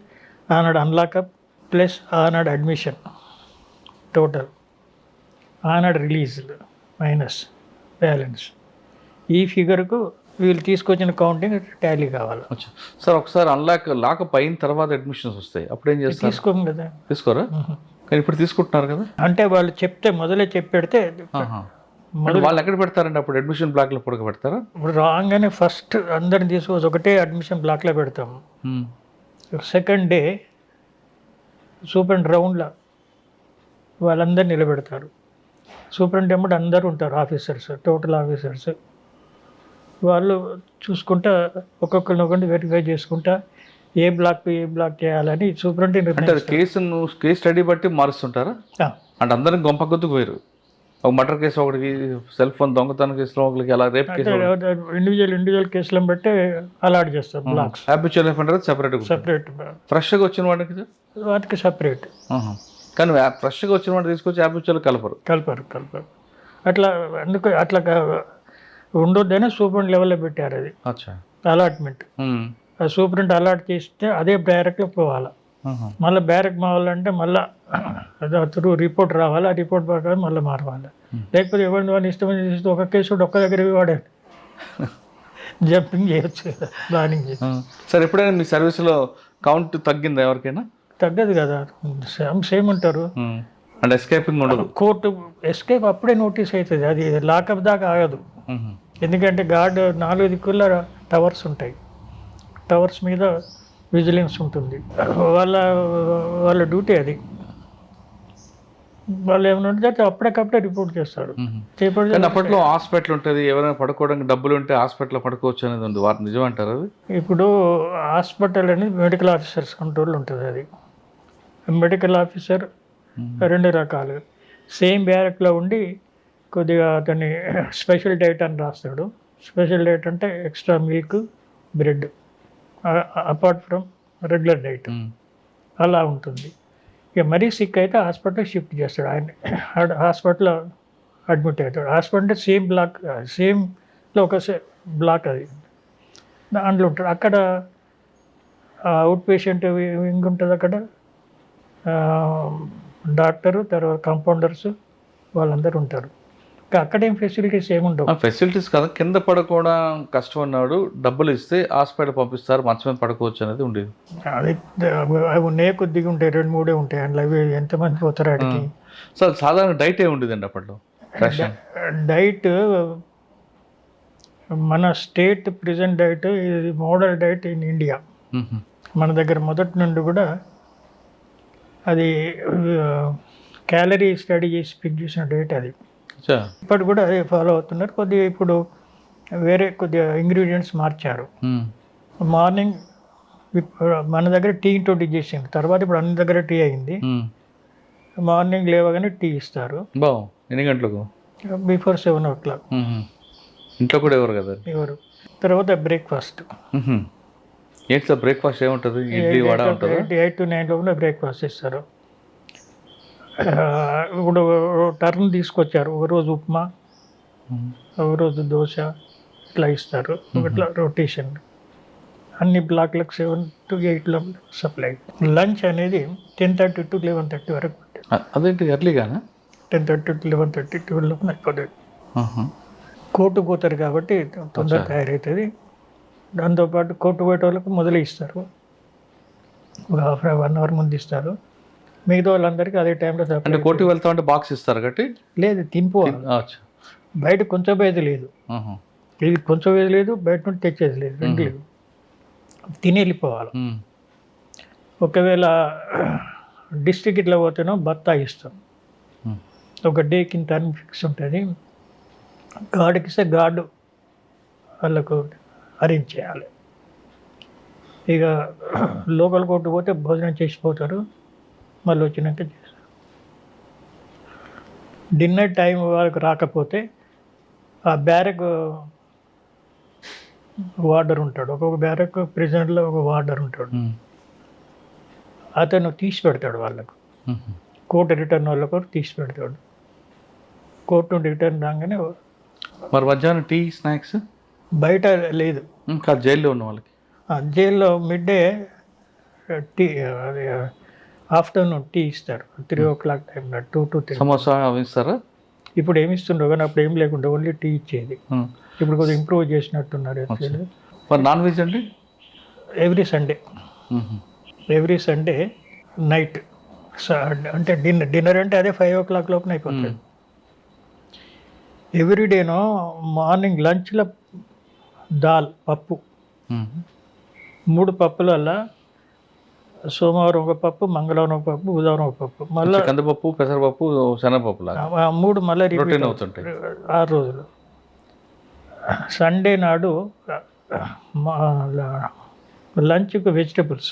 ఆనాడు అన్లాకప్ ప్లస్ ఆనాడు అడ్మిషన్ టోటల్, ఆనాడు రిలీజ్ మైనస్ బ్యాలెన్స్, ఈ ఫిగర్కు వీళ్ళు తీసుకొచ్చిన కౌంటింగ్ టాలీ కావాలి. సార్ ఒకసారి లాకప్ అయిన తర్వాత అడ్మిషన్స్ వస్తాయి, అప్పుడు ఏం చేస్తారు? తీసుకోము కదా. తీసుకోరా? కానీ ఇప్పుడు తీసుకుంటున్నారు కదా. అంటే వాళ్ళు చెప్తే మొదలే చెప్పి పెడితే వాళ్ళు ఎక్కడ పెడతారండి అప్పుడు? అడ్మిషన్ బ్లాక్లో పొడక పెడతారా? ఇప్పుడు రాగానే ఫస్ట్ అందరిని తీసుకొచ్చి ఒకటే అడ్మిషన్ బ్లాక్లో పెడతాము. సెకండ్ డే సూపరింట్ రౌండ్లో వాళ్ళందరూ నిలబెడతారు. సూపరింటెండెంట్ అందరూ ఉంటారు, ఆఫీసర్స్, టోటల్ ఆఫీసర్స్. వాళ్ళు చూసుకుంటా ఒక్కొక్కరినొకరిని వెరిఫై చేసుకుంటా ఏ బ్లాక్ చేయాలని సూపరింటెండెంట్. అంటే కేసు స్టడీ బట్టి మారుస్తుంటారా? అంటే అందరం గొంప కొద్దుకు వేరు. ఒక మర్డర్ కేసు ఒకటికి, సెల్ ఫోన్ దొంగతనం కేసులో ఒకరికి, అలా రేప్ కేసు ఇండివిజువల్ కేసులను బట్టి అలాట్ చేస్తారు బ్లాక్స్. హ్యాబిచువల్ అఫెండర్ సెపరేట్ ఫ్రెష్గా వచ్చిన వాటికి సపరేట్. కానీ ఫ్రెష్గా వచ్చిన వాడిని తీసుకొచ్చి హ్యాబిచువల్ కలపరు. అట్లా అందుకు అట్లా ఉండొద్దనే సూపరింట్ లెవెల్లో పెట్టారు అది అలాట్మెంట్. ఆ సూపరింట్ అలాట్ చేస్తే అదే బ్యారెక్లో పోవాలి. మళ్ళీ బ్యారెక్ మావాలంటే మళ్ళీ త్రూ రిపోర్ట్ రావాలి, ఆ రిపోర్ట్ ప్రకారం మళ్ళీ మారవాలి. లేకపోతే ఎవరిని వాళ్ళు ఇష్టమని చేస్తే ఒక కేసు ఒక్క దగ్గర వాడాలి, జంపింగ్ చేయొచ్చు కదా, ప్లానింగ్ చేసి. సార్ ఎప్పుడైనా మీ సర్వీస్లో కౌంట్ తగ్గిందా ఎవరికైనా? తగ్గదు కదా, సేమ్ ఉంటారు. అంటే ఎస్కేపింగ్ ఉండదు. కోర్టు ఎస్కేప్ అప్పుడే నోటీస్ అవుతుంది, అది లాకప్ దాకా ఆగదు. ఎందుకంటే గార్డ్ 4 దిక్కుల టవర్స్ ఉంటాయి, టవర్స్ మీద విజిలెన్స్ ఉంటుంది. వాళ్ళ డ్యూటీ అది. వాళ్ళు ఏమైనా ఉంటే అప్పటికప్పుడే రిపోర్ట్ చేస్తారు. అప్పట్లో హాస్పిటల్ ఉంటుంది, ఎవరైనా పడుకోవడానికి డబ్బులు ఉంటే హాస్పిటల్లో పడుకోవచ్చు అనేది ఉంది, వారు నిజం అంటారు అది? ఇప్పుడు హాస్పిటల్ అనేది మెడికల్ ఆఫీసర్స్ కంట్రోల్ ఉంటుంది. అది మెడికల్ ఆఫీసర్ 2 రకాలు. సేమ్ బ్యారెక్లో ఉండి కొద్దిగా అతన్ని స్పెషల్ డైట్ అని రాస్తాడు. స్పెషల్ డైట్ అంటే extra milk, bread apart from regular diet అలా ఉంటుంది. ఇక మరీ సిక్ అయితే హాస్పిటల్ షిఫ్ట్ చేస్తాడు, ఆయన హాస్పిటల్లో అడ్మిట్ అవుతాడు. హాస్పిటల్ అంటే సేమ్ బ్లాక్, సేమ్లో ఒక బ్లాక్ అది, దాంట్లో ఉంటాడు. అక్కడ అవుట్ పేషెంట్ వింగ్ ఉంటుంది, అక్కడ డాక్టరు, తర్వాత కాంపౌండర్స్ వాళ్ళందరూ ఉంటారు. అక్కడేం ఫెసిలిటీస్ ఏముండవు. ఫెసిలిటీస్ కదా, కింద పడుకోవడం కష్టం అన్నాడు, డబ్బులు ఇస్తే హాస్పిటల్ పంపిస్తారు, మంచం మీద పడుకోవచ్చు అనేది ఉండేది. అది అవి ఉన్నాయి, కొద్దిగా ఉంటాయి, 2-3 ఉంటాయి అందులో. అవి ఎంతమంది పోతారు ఆడికి? సార్ సాధారణ డైట్ ఏ ఉండేదండి అప్పట్లో? డైట్ మన స్టేట్ ప్రెజెంట్ డైట్, ఇది మోడల్ డైట్ ఇన్ ఇండియా. మన దగ్గర మొదటి నుండి కూడా అది క్యాలరీ స్టడీ చేసి పిక్ చేసిన డైట్ అది. ఇప్పటి కూడా అదే ఫాలో అవుతున్నారు. కొద్దిగా ఇప్పుడు వేరే కొద్దిగా ఇంగ్రీడియంట్స్ మార్చారు. మార్నింగ్ మన దగ్గర టీ ఇంట్రొడ్యూస్ చేసింది, తర్వాత ఇప్పుడు అన్ని దగ్గర టీ అయింది. మార్నింగ్ లేవగానే టీ ఇస్తారు. ఎన్ని గంటలకు? Before 7 o'clock. ఇంట్లో కూడా ఎవరు కదా, ఎవరు. తర్వాత బ్రేక్ఫాస్ట్, ఏంటి సార్ బ్రేక్ఫాస్ట్ ఏముంటుంది? ఇడ్లీ వడ ఉంటుందా? 8 to 9 లోపల బ్రేక్ఫాస్ట్ ఇస్తారు. ఇప్పుడు టర్న్ తీసుకొచ్చారు, ఒకరోజు ఉప్మా, ఒకరోజు దోశ, ఇట్లా ఇస్తారు. ఇట్లా రొటేషన్ అన్ని బ్లాక్లకు 7 to 8 లోపల సప్లై. లంచ్ అనేది 10:30 to 11:30 వరకు ఉంటుంది. అదేంటి ఎర్లీగానా? 10:30 to 11:30 12 లోపల అయిపోతుంది. కోర్టు పోతారు కాబట్టి తొందరగా తయారవుతుంది. దాంతోపాటు కోర్టు పోయే వాళ్ళకి మొదలు ఇస్తారు, ఒక 1 hour ముందు ఇస్తారు. మిగతా వాళ్ళందరికీ అదే టైంలో అంటే కోర్టుకి వెళ్తా ఉంటే బాక్స్ ఇస్తారు కాబట్టి లేదు, తినిపోవాలి. బయట కొంచెం పోయేది లేదు, ఇది కొంచెం పోయేది లేదు, బయట నుండి తెచ్చేది లేదు, రెండు లేదు, తిని వెళ్ళిపోవాలి. ఒకవేళ డిస్ట్రిక్ట్ ఇట్లా పోతేనో బత్తా ఇస్తాం, ఒక డేకి ఇంత అని ఫిక్స్ ఉంటుంది. గార్డుకి ఇస్తే గార్డు వాళ్ళకు అరేంజ్ చేయాలి. ఇక లోకల్ కోర్టు పోతే భోజనం చేసిపోతారు, మళ్ళీ వచ్చినాక చేస్తారు. డిన్నర్ టైం వాళ్ళకి రాకపోతే ఆ బ్యారక్ వార్డర్ ఉంటాడు, ఒక్కొక్క బ్యారక్ ప్రిజనర్లో ఒక వార్డర్ ఉంటాడు, అతను తీసి పెడతాడు వాళ్ళకు. కోర్టు రిటర్న్ వాళ్ళకు తీసి పెడతాడు. కోర్టు నుండి రిటర్న్ రాగానే మరి మధ్యాహ్నం టీ స్నాక్స్ బయట లేదు, ఇంకా జైల్లో ఉన్న వాళ్ళకి. జైల్లో mid day tea, afternoon tea ఇస్తారు 3 o'clock టైంలో, 2 to 3. సమోసా అవి ఇస్తారా? ఇప్పుడు ఏమి ఇస్తుండ్రో కానీ అప్పుడు ఏం లేకుండా ఓన్లీ టీ ఇచ్చేది. ఇప్పుడు కొంచెం ఇంప్రూవ్ చేసినట్టున్నారు. మరి నాన్ వెజ్ అండి? ఎవ్రీ సండే నైట్ అంటే డిన్నర్ అంటే అదే 5 o'clock లోపల అయిపోతుంది. ఎవ్రీడేనో మార్నింగ్ లంచ్లో దాల్, పప్పు, 3 పప్పుల వల్ల సోమవారం ఒక పప్పు, మంగళవారం ఒక పప్పు, బుధవారం ఒక పప్పు, మళ్ళీ కందిపప్పు, పెసరపప్పు, శనగపప్పు లాగా 3 మళ్ళీ రిపీట్ అవుతుంటాయి 6 రోజులు. సండే నాడు లంచ్కి వెజిటబుల్స్,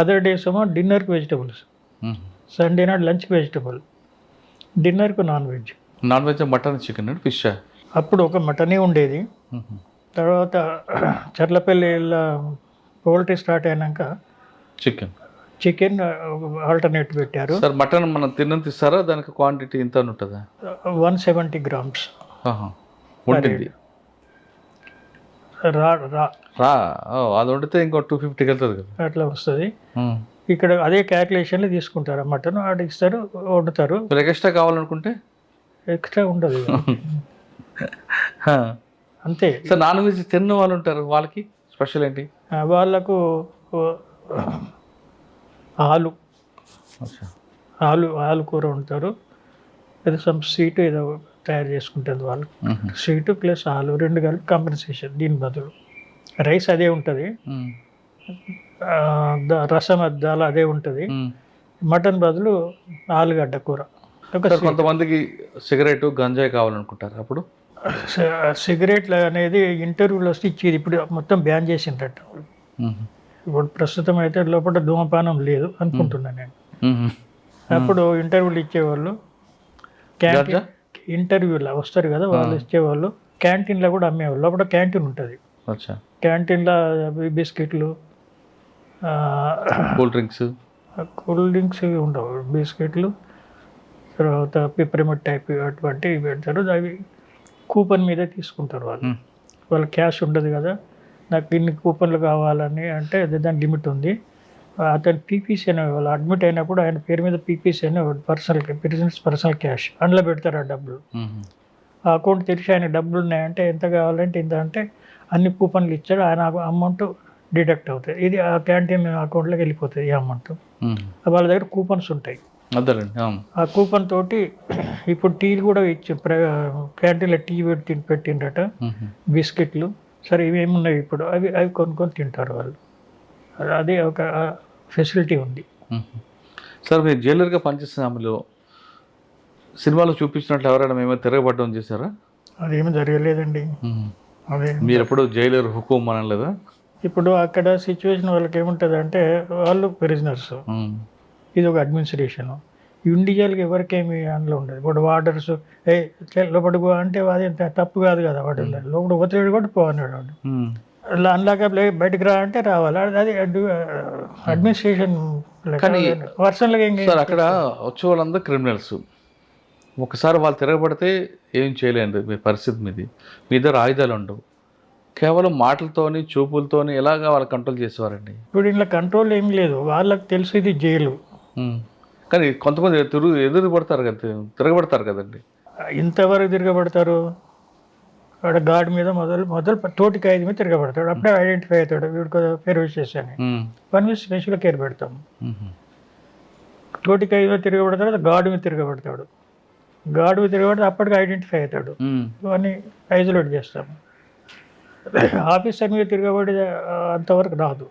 అదర్ డేస్ ఏమో డిన్నర్కి వెజిటబుల్స్. సండే నాడు లంచ్కి వెజిటబుల్, డిన్నర్కు non veg. Non veg mutton, chicken, fish? అప్పుడు ఒక మటనే ఉండేది. తర్వాత చర్లపల్లి పౌల్ట్రీ స్టార్ట్ అయినాక చికెన్ ఆల్టర్నేట్ పెట్టారు. సార్ మటన్ మనం తిన్నంత ఇస్తారా? దానికి క్వాంటిటీ ఇంత ఉంటుందా? 170 grams ఉంటుంది. అది వండితే ఇంకో 250 వెళ్తుంది కదా, అట్లా వస్తుంది. ఇక్కడ అదే క్యాల్కులేషన్లో తీసుకుంటారు. మటన్ ఆడ ఇస్తారు, వండుతారు. ఎక్స్ట్రా కావాలనుకుంటే ఎక్స్ట్రా ఉండదు అంతే. సార్ నాన్ వెజ్ తిన్న వాళ్ళు ఉంటారు, వాళ్ళకి స్పెషల్ ఏంటి? వాళ్ళకు ఆలు కూర ఉంటారు. ఏదో సమ్ స్వీట్ ఏదో తయారు చేసుకుంటుంది వాళ్ళు. స్వీట్ ప్లస్ ఆలు 2 కలిపి కాంపెన్సేషన్. దీని బదులు రైస్ అదే ఉంటుంది, రసం దాల్ అదే ఉంటుంది. మటన్ బదులు ఆలుగడ్డ కూర. కొంతమందికి సిగరెట్, గంజాయి కావాలనుకుంటారు, అప్పుడు సిగరెట్లు అనేది ఇంటర్వ్యూలో వస్తే ఇచ్చేది. ఇప్పుడు మొత్తం బ్యాన్ చేసిందట. ఇప్పుడు ప్రస్తుతం అయితే లోపల ధూమపానం లేదు అనుకుంటున్నాను నేను. అప్పుడు ఇంటర్వ్యూలు ఇచ్చేవాళ్ళు, క్యాంటీన్ ఇంటర్వ్యూలో వస్తారు కదా వాళ్ళు ఇచ్చేవాళ్ళు. క్యాంటీన్లో కూడా అమ్మేవాళ్ళు. లోపల క్యాంటీన్ ఉంటుంది, క్యాంటీన్లో బిస్కెట్లు, కూల్ డ్రింక్స్ ఉండవు, బిస్కెట్లు, తర్వాత పిప్పరిమట్ టైప్ అటువంటివి పెడతారు. అవి కూపన్ మీద తీసుకుంటారు వాళ్ళు క్యాష్ ఉండదు కదా. నాకు ఇన్ని కూపన్లు కావాలని అంటే దాని లిమిట్ ఉంది. అతను పీపీసీ అనే వాళ్ళు అడ్మిట్ అయినప్పుడు ఆయన పేరు మీద పీపీసీ అనే పర్సనల్ క్యాష్ అందులో పెడతారు ఆ డబ్బులు. ఆ అకౌంట్ తెరిచి ఆయన డబ్బులు ఉన్నాయంటే ఎంత కావాలంటే ఇంత అంటే అన్ని కూపన్లు ఇచ్చాడు, ఆయన అమౌంట్ డిడక్ట్ అవుతుంది. ఇది ఆ క్యాంటీన్ అకౌంట్లోకి వెళ్ళిపోతుంది ఈ అమౌంట్. వాళ్ళ దగ్గర కూపన్స్ ఉంటాయి. ఆ కూపన్ తోటి ఇప్పుడు టీలు కూడా ఇచ్చి క్యాంటీన్లో టీ పెట్టిండట, బిస్కెట్లు. సరే ఇవేమి ఉన్నాయి ఇప్పుడు, అవి కొనుక్కొని తింటారు వాళ్ళు. అదే ఒక ఫెసిలిటీ ఉంది. సార్ మీరు జైలర్గా పనిచేసే సమయంలో సినిమాలో చూపించినట్లు ఎవరైనా మేము తిరగబడ్డం చేశారా? అదేమీ జరగలేదండి. అదే మీరు ఎప్పుడు జైలర్ హుకుం అనలేదా? ఇప్పుడు అక్కడ సిచ్యువేషన్ వాళ్ళకి ఏముంటుంది అంటే వాళ్ళు ప్రిజనర్స్, ఇది ఒక అడ్మినిస్ట్రేషన్. ఇండివిజువల్గా ఎవరికేమి అందులో ఉండదు. ఇప్పుడు వార్డర్స్ లోపలికి అంటే అది తప్పు కాదు కదా, వాడు లోపల ఒత్తిడి కూడా పోన్నాడు వాడు. అందులాగా బయటకు రా అంటే రావాలి. అది అడ్మినిస్ట్రేషన్ పర్సనల్గా ఏం సార్ అక్కడ వచ్చే వాళ్ళందరూ క్రిమినల్స్. ఒకసారి వాళ్ళు తిరగబడితే ఏం చేయలేండి, మీ పరిస్థితి మీది. మీ దగ్గర ఆయుధాలు ఉండవు, కేవలం మాటలతోని చూపులతోని ఎలాగా వాళ్ళు కంట్రోల్ చేసేవారండి. ఇప్పుడు ఇంట్లో కంట్రోల్ ఏం లేదు, వాళ్ళకి తెలుసు ఇది జైలు. కానీ కొంతమంది ఎదురు పడతారు కదా, తిరగబడతారు కదండి. ఇంతవరకు తిరగబడతారు, వాడు గార్డ్ మీద మొదలు తోటి ఖైదీ మీద తిరగబడతాడు. అప్పుడే ఐడెంటిఫై అవుతాడు, వీడికి పేరు వచ్చేసాను. వన్ మీద స్పెషల్గా కేర్ పెడతాం. తోటి ఖైదీ మీద తిరగబడతాడు, గార్డు మీద తిరగబడతాడు. గార్డు మీద తిరగబడితే అప్పటికి ఐడెంటిఫై అవుతాడు, ఇవన్నీ ఐసోలేట్ చేస్తాము. ఆఫీసర్ మీద తిరగబడి అంతవరకు రాదు,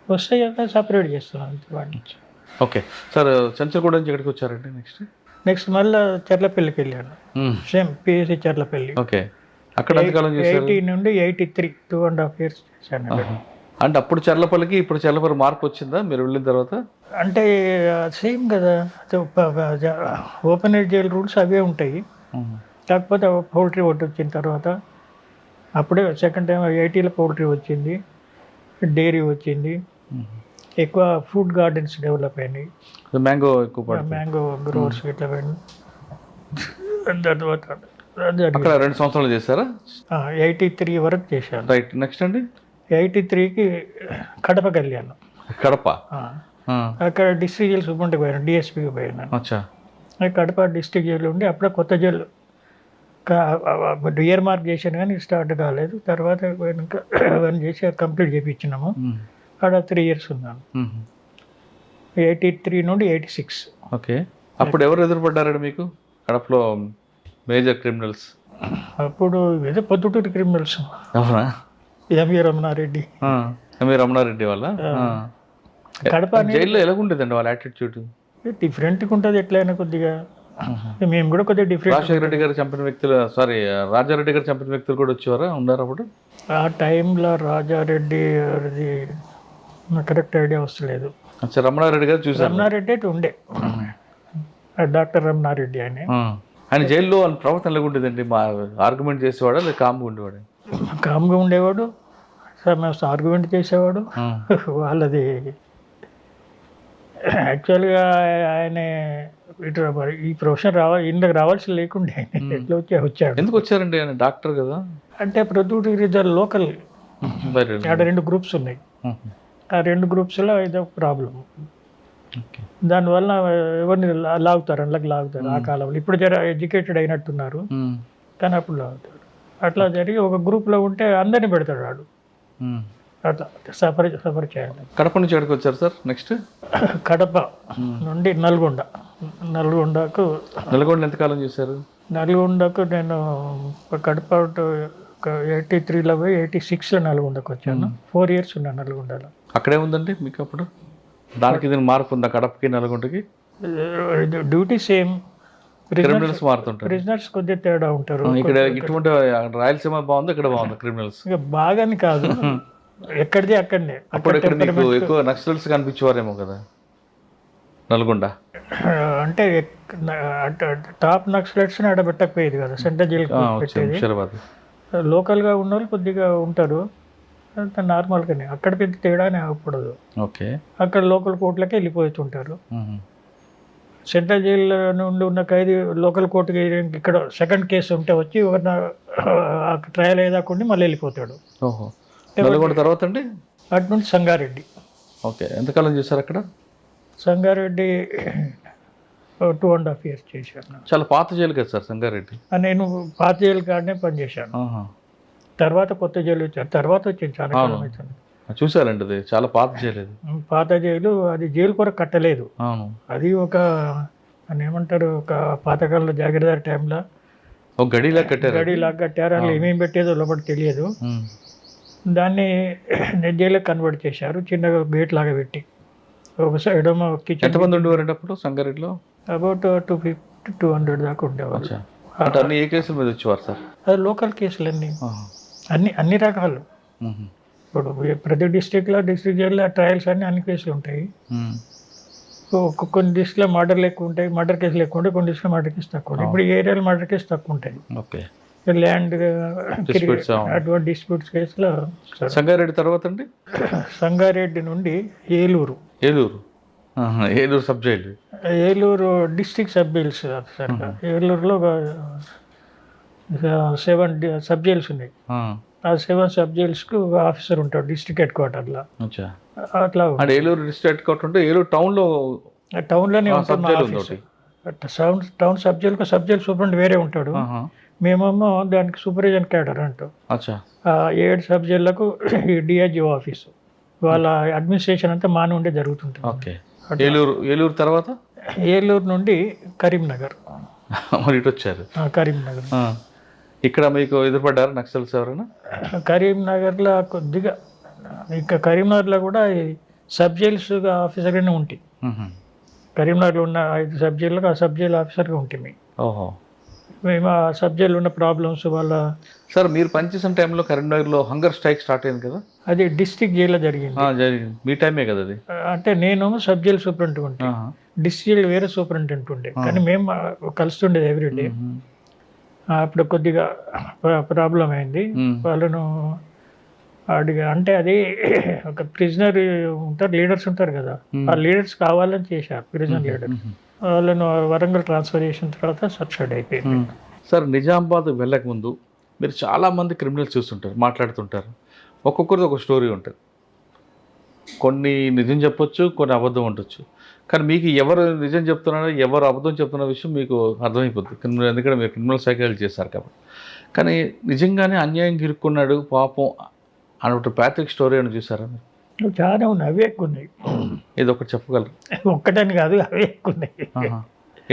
వస్తే సపరేట్ చేస్తాం అంతే వాడిని. ఓకే సార్, చంచలగూడ నుంచి ఎక్కడికి వచ్చారండి నెక్స్ట్ మళ్ళీ చర్లపల్లికి వెళ్ళాను. Same PSC Cherlapalli. ఓకే, అక్కడ ఎంతకాలం చేశారు? 80 నుండి 83, 2.5 years చేశాను. అంటే అప్పుడు చర్లపల్లికి ఇప్పుడు చర్లపల్లి మార్పు వచ్చిందా మీరు వెళ్ళిన తర్వాత? అంటే సేమ్ కదా, ఓపెన్ ఎయిర్ జైల్ రూల్స్ అవే ఉంటాయి. కాకపోతే పౌల్ట్రీ ఒకటి వచ్చిన తర్వాత అప్పుడే సెకండ్ టైం 80లో పౌల్ట్రీ వచ్చింది, డైరీ వచ్చింది, ఎక్కువ ఫ్రూట్ గార్డెన్స్ డెవలప్ అయినాయి, మ్యాంగో ఎక్కువ, మ్యాంగో గ్రోవర్స్ ఇట్లా పోయింది. తర్వాత అక్కడ 2 సంవత్సరాలు చేశారా? 83 వరకు చేశాను. రైట్, నెక్స్ట్ అండి 83కి కడప వెళ్ళాను. కడప, అక్కడ డిస్ట్రిక్ట్ జైలు సూపరింటెండెంట్కి పోయాను, డిఎస్పీకి పోయాను. కడప డిస్ట్రిక్ట్ జైలు ఉండి అప్పుడే కొత్త జైలు ఇయర్ మార్క్ చేశాను కానీ స్టార్ట్ కాలేదు. తర్వాత పోయినాక అవన్నీ చేసి కంప్లీట్ చేయించినాము. అక్కడ 3 years ఉన్నాను, 83 నుండి 86. ఓకే, అప్పుడు ఎవరు ఎదురుపడ్డారండి మీకు కడపలో మేజర్ క్రిమినల్స్? అప్పుడు ఏదో పొద్దుటూరు క్రిమినల్స్. అవునా? ఎంవి రమణారెడ్డి. ఎంవి రమణారెడ్డి వాళ్ళ కడప జైల్లో ఎలాగుండేదండి వాళ్ళ యాటిట్యూడ్? డిఫరెంట్గా ఉంటుంది ఎట్లయినా కొద్దిగా. మేము కూడా కొద్దిగా డిఫరెంట్. రాజశేఖర రెడ్డి గారు చంపిన వ్యక్తులు, సారీ రాజారెడ్డి గారు చంపిన వ్యక్తులు కూడా వచ్చేవారా, ఉన్నారు అప్పుడు? ఆ టైంలో రాజారెడ్డి గారిది కరెక్ట్ ఐడియా వస్తలేదు. రమణారెడ్డి గారు చూసారు. రమణారెడ్డి అయితే ఉండే, డాక్టర్ రమణారెడ్డి ఆయన జైల్లో ప్రవర్తన ఎలాగుండేదండి? మా ఆర్గ్యుమెంట్ చేసేవాడా లేదా కామ్గా ఉండేవాడు? కామ్గా ఉండేవాడు, ఆర్గ్యుమెంట్ చేసేవాడు. వాళ్ళది యాక్చువల్గా ఆయన ఈ ప్రొఫెషన్ ఇందుకు రావాల్సి లేకుండే, ఎట్లా వచ్చాడు. ఎందుకు వచ్చారండి? ఆయన డాక్టర్ కదా. అంటే ప్రొద్దుటూరు లోకల్ ఆడ 2 groups ఉన్నాయి, ఆ 2 groupsలో ఇదో ప్రాబ్లం. దానివల్ల ఎవరిని లాగుతారు, అందులోకి లాగుతారు ఆ కాలంలో. ఇప్పుడు జర ఎడ్యుకేటెడ్ అయినట్టున్నారు కానీ అప్పుడు లాగుతారు. అట్లా జరిగి ఒక గ్రూప్లో ఉంటే అందరినీ పెడతాడు వాడు, అట్లా సఫర్ చేయాలి. కడప నుంచి ఎక్కడికి వచ్చారు సార్? నెక్స్ట్ కడప నుండి నల్గొండకు ఎంతకాలం చేశారు? నల్గొండకు నేను కడప 83లో పోయి 86లో నల్గొండకు వచ్చాను. 4 years ఉన్నాను నల్గొండలో. అక్కడే ఉందండి మీకు అప్పుడు? దానికి ఇది మార్పు ఉందా కడపకి నల్గొండకి? డ్యూటీ సేమ్, క్రిమినల్స్ మారుతుంటారు, ప్రిజనర్స్ కొద్దిగా తేడా ఉంటారు. ఇక్కడ ఇటువంటి రాయలసీమ బాగుంది, ఇక్కడ బాగుంది క్రిమినల్స్? ఇక బాగాని కాదు, ఎక్కడిది అక్కడనే. అప్పుడు ఇక్కడ మీకు ఎక్కువ నక్సల్స్ కనిపించేవారేమో కదా నల్గొండ? అంటే టాప్ నక్సలైట్స్ ఆడబెట్టకపోయేది కదా, సెంట్రల్ జైలు పెట్టేది. లోకల్గా ఉన్న వాళ్ళు కొద్దిగా ఉంటారు, నార్మల్గానే. అక్కడ పెద్ద తేడానే అవ్వకూడదు. ఓకే, అక్కడ లోకల్ కోర్టులకే వెళ్ళిపోతుంటారు. సెంట్రల్ జైల్లో నుండి ఉన్న ఖైదీ లోకల్ కోర్టుకి ఇక్కడ సెకండ్ కేసు ఉంటే వచ్చి ట్రయల్ అయ్యేదాకుండా మళ్ళీ వెళ్ళిపోతాడు. ఓహో, తర్వాత అండి అటు నుండి సంగారెడ్డి. ఓకే, ఎంతకాలం చేశారు అక్కడ? సంగారెడ్డి 2.5 years చేశాను. చాలా పాత జైలు కదా సార్ సంగారెడ్డి? నేను పాత జైలు కాడనే పనిచేశాను. తర్వాత కొత్త జైలు వచ్చాను, తర్వాత వచ్చింది చాలా కాలం అవుతుంది. చూసారండి, అది చాలా పాత జైలు. పాత జైలు, అది జైలు కొరకు కట్టలేదు. అది ఒక ఏమంటారు, ఒక పాతకాలంలో జాగీర్దార్ టైంలో ఒక గడిలాగా కట్టారు. అందులో ఏమేమి పెట్టేదో లోపల తెలియదు. దాన్ని జైలు కన్వర్ట్ చేశారు, చిన్నగా గేట్ లాగా పెట్టి. ఒక సైడ్ కిచెన్. ఎంతమంది ఉండేవారండి అప్పుడు సంగారెడ్డిలో? అబౌట్ 250-200 దాకా ఉండేవారు. అన్ని ఏ కేసుల మీద వచ్చేవారు సార్? అది లోకల్ కేసులన్నీ, అన్ని రకాలు. ఇప్పుడు ప్రతి డిస్ట్రిక్ట్లో డిస్ట్రిక్ట్ జైల్లో ట్రయల్స్ అన్ని కేసులు ఉంటాయి. కొన్ని డిస్ట్రిక్ట్లో మర్డర్లు ఎక్కువ ఉంటాయి, మర్డర్ కేసులు ఎక్కువ ఉంటాయి, కొన్ని డిస్ట్రిక్ట్లో మర్డర్ కేసు తక్కువ ఉంటాయి. ఇప్పుడు ఈ ఏరియాలో మర్డర్ కేసు తక్కువ ఉంటాయి. ఓకే, ల్యాండ్ Disputes, అవును. అటువంటి డిస్ప్యూట్స్ కేసులో సంగారెడ్డి తర్వాత అండి సంగారెడ్డి నుండి Eluru Eluru. Eluru sub jail. Eluru district sub jails ఆఫీసర్గా. ఏలూరులో 7 సబ్ జైల్స్ ఉన్నాయి. ఆ 7 సబ్ జైల్స్కు ఆఫీసర్ ఉంటాడు డిస్ట్రిక్ట్ హెడ్ క్వార్టర్లో. అచ్చా. అట్లా అంటే ఏలూరు డిస్ట్రిక్ట్ హెడ్ క్వార్టర్ ఉంటే ఏలూరు టౌన్లో టౌన్లోనే సబ్ ఉంటుంది మా జైలు ఉంది ఆఫీస్. ఒకటి. టౌన్ సబ్ జైలు సూపరింటెండెంట్ వేరే ఉంటాడు. మేమేమో దానికి సూపర్విజన్ క్యాడర్ అంటాం. అచ్చా. 7 సబ్ జైళ్లకు ఈ డిఐజిఓ ఆఫీసు వాళ్ళ అడ్మినిస్ట్రేషన్ అంతా మాని ఉండే జరుగుతుంటుంది. ఓకే. ఏలూరు తర్వాత ఏలూరు నుండి కరీంనగర్. మరి ఇటు వచ్చారు. కరీంనగర్. ఇక్కడ మీకు ఎదురుపడ్డారు నక్సల్స్ ఎవరైనా? కరీంనగర్లో కొద్దిగా ఇంకా కరీంనగర్లో కూడా ఈ సబ్ జైల్స్గా ఆఫీసర్గానే ఉంటాయి. కరీంనగర్లో ఉన్న 5 సబ్ జైళ్ళకు ఆ సబ్ జైల్ ఆఫీసర్గా ఉంటుంది. ఓహో. మేము ఆ సబ్ జైల్లో ఉన్న ప్రాబ్లమ్స్ వాళ్ళ. సార్ మీరు పనిచేసిన టైంలో కరీంనగర్లో హంగర్ స్ట్రైక్ స్టార్ట్ అయింది కదా? అది డిస్ట్రిక్ట్ జైల్లో జరిగింది. జరిగింది. మీ టైమే కదా అది? అంటే నేను సబ్ జైల్ సూపరింటెండెంట్ ఉంటే, డిస్ట్రిక్ట్ జైలు వేరే సూపరింటెండెంట్ ఉండే, కానీ మేము కలుస్తుండేది ఎవ్రీడే. అప్పుడు కొద్దిగా ప్రాబ్లం అయింది. వాళ్ళను అడిగా అంటే అది ఒక ప్రిజనర్ ఉంటారు, లీడర్స్ ఉంటారు కదా, ఆ లీడర్స్ కావాలని చేశారు. ప్రిజనర్ లీడర్ వాళ్ళను వరంగల్ ట్రాన్స్ఫర్ చేసిన తర్వాత సబ్సైడ్ అయిపోయింది. సార్ నిజామాబాద్ వెళ్ళక ముందు మీరు చాలామంది క్రిమినల్స్ చూస్తుంటారు, మాట్లాడుతుంటారు. ఒక్కొక్కరిది ఒక స్టోరీ ఉంటుంది. కొన్ని నిజం చెప్పొచ్చు, కొన్ని అబద్ధం ఉండొచ్చు. కానీ మీకు ఎవరు నిజం చెప్తున్నారో ఎవరు అబద్ధం చెప్తున్న విషయం మీకు అర్థమైపోతుంది. ఎందుకంటే మీరు క్రిమినల్ సైకాలజీ చేశారు కాబట్టి. కానీ నిజంగానే అన్యాయం ఇరుక్కున్నాడు పాపం అని ఒక ప్యాథిక్ స్టోరీ అని చూసారా మీరు? చాలా ఉన్నాయి, అవే ఎక్కువ ఉన్నాయి. ఇది ఒకటి చెప్పగలరు? ఒక్కటని కాదు, అవే ఎక్కువ ఉన్నాయి.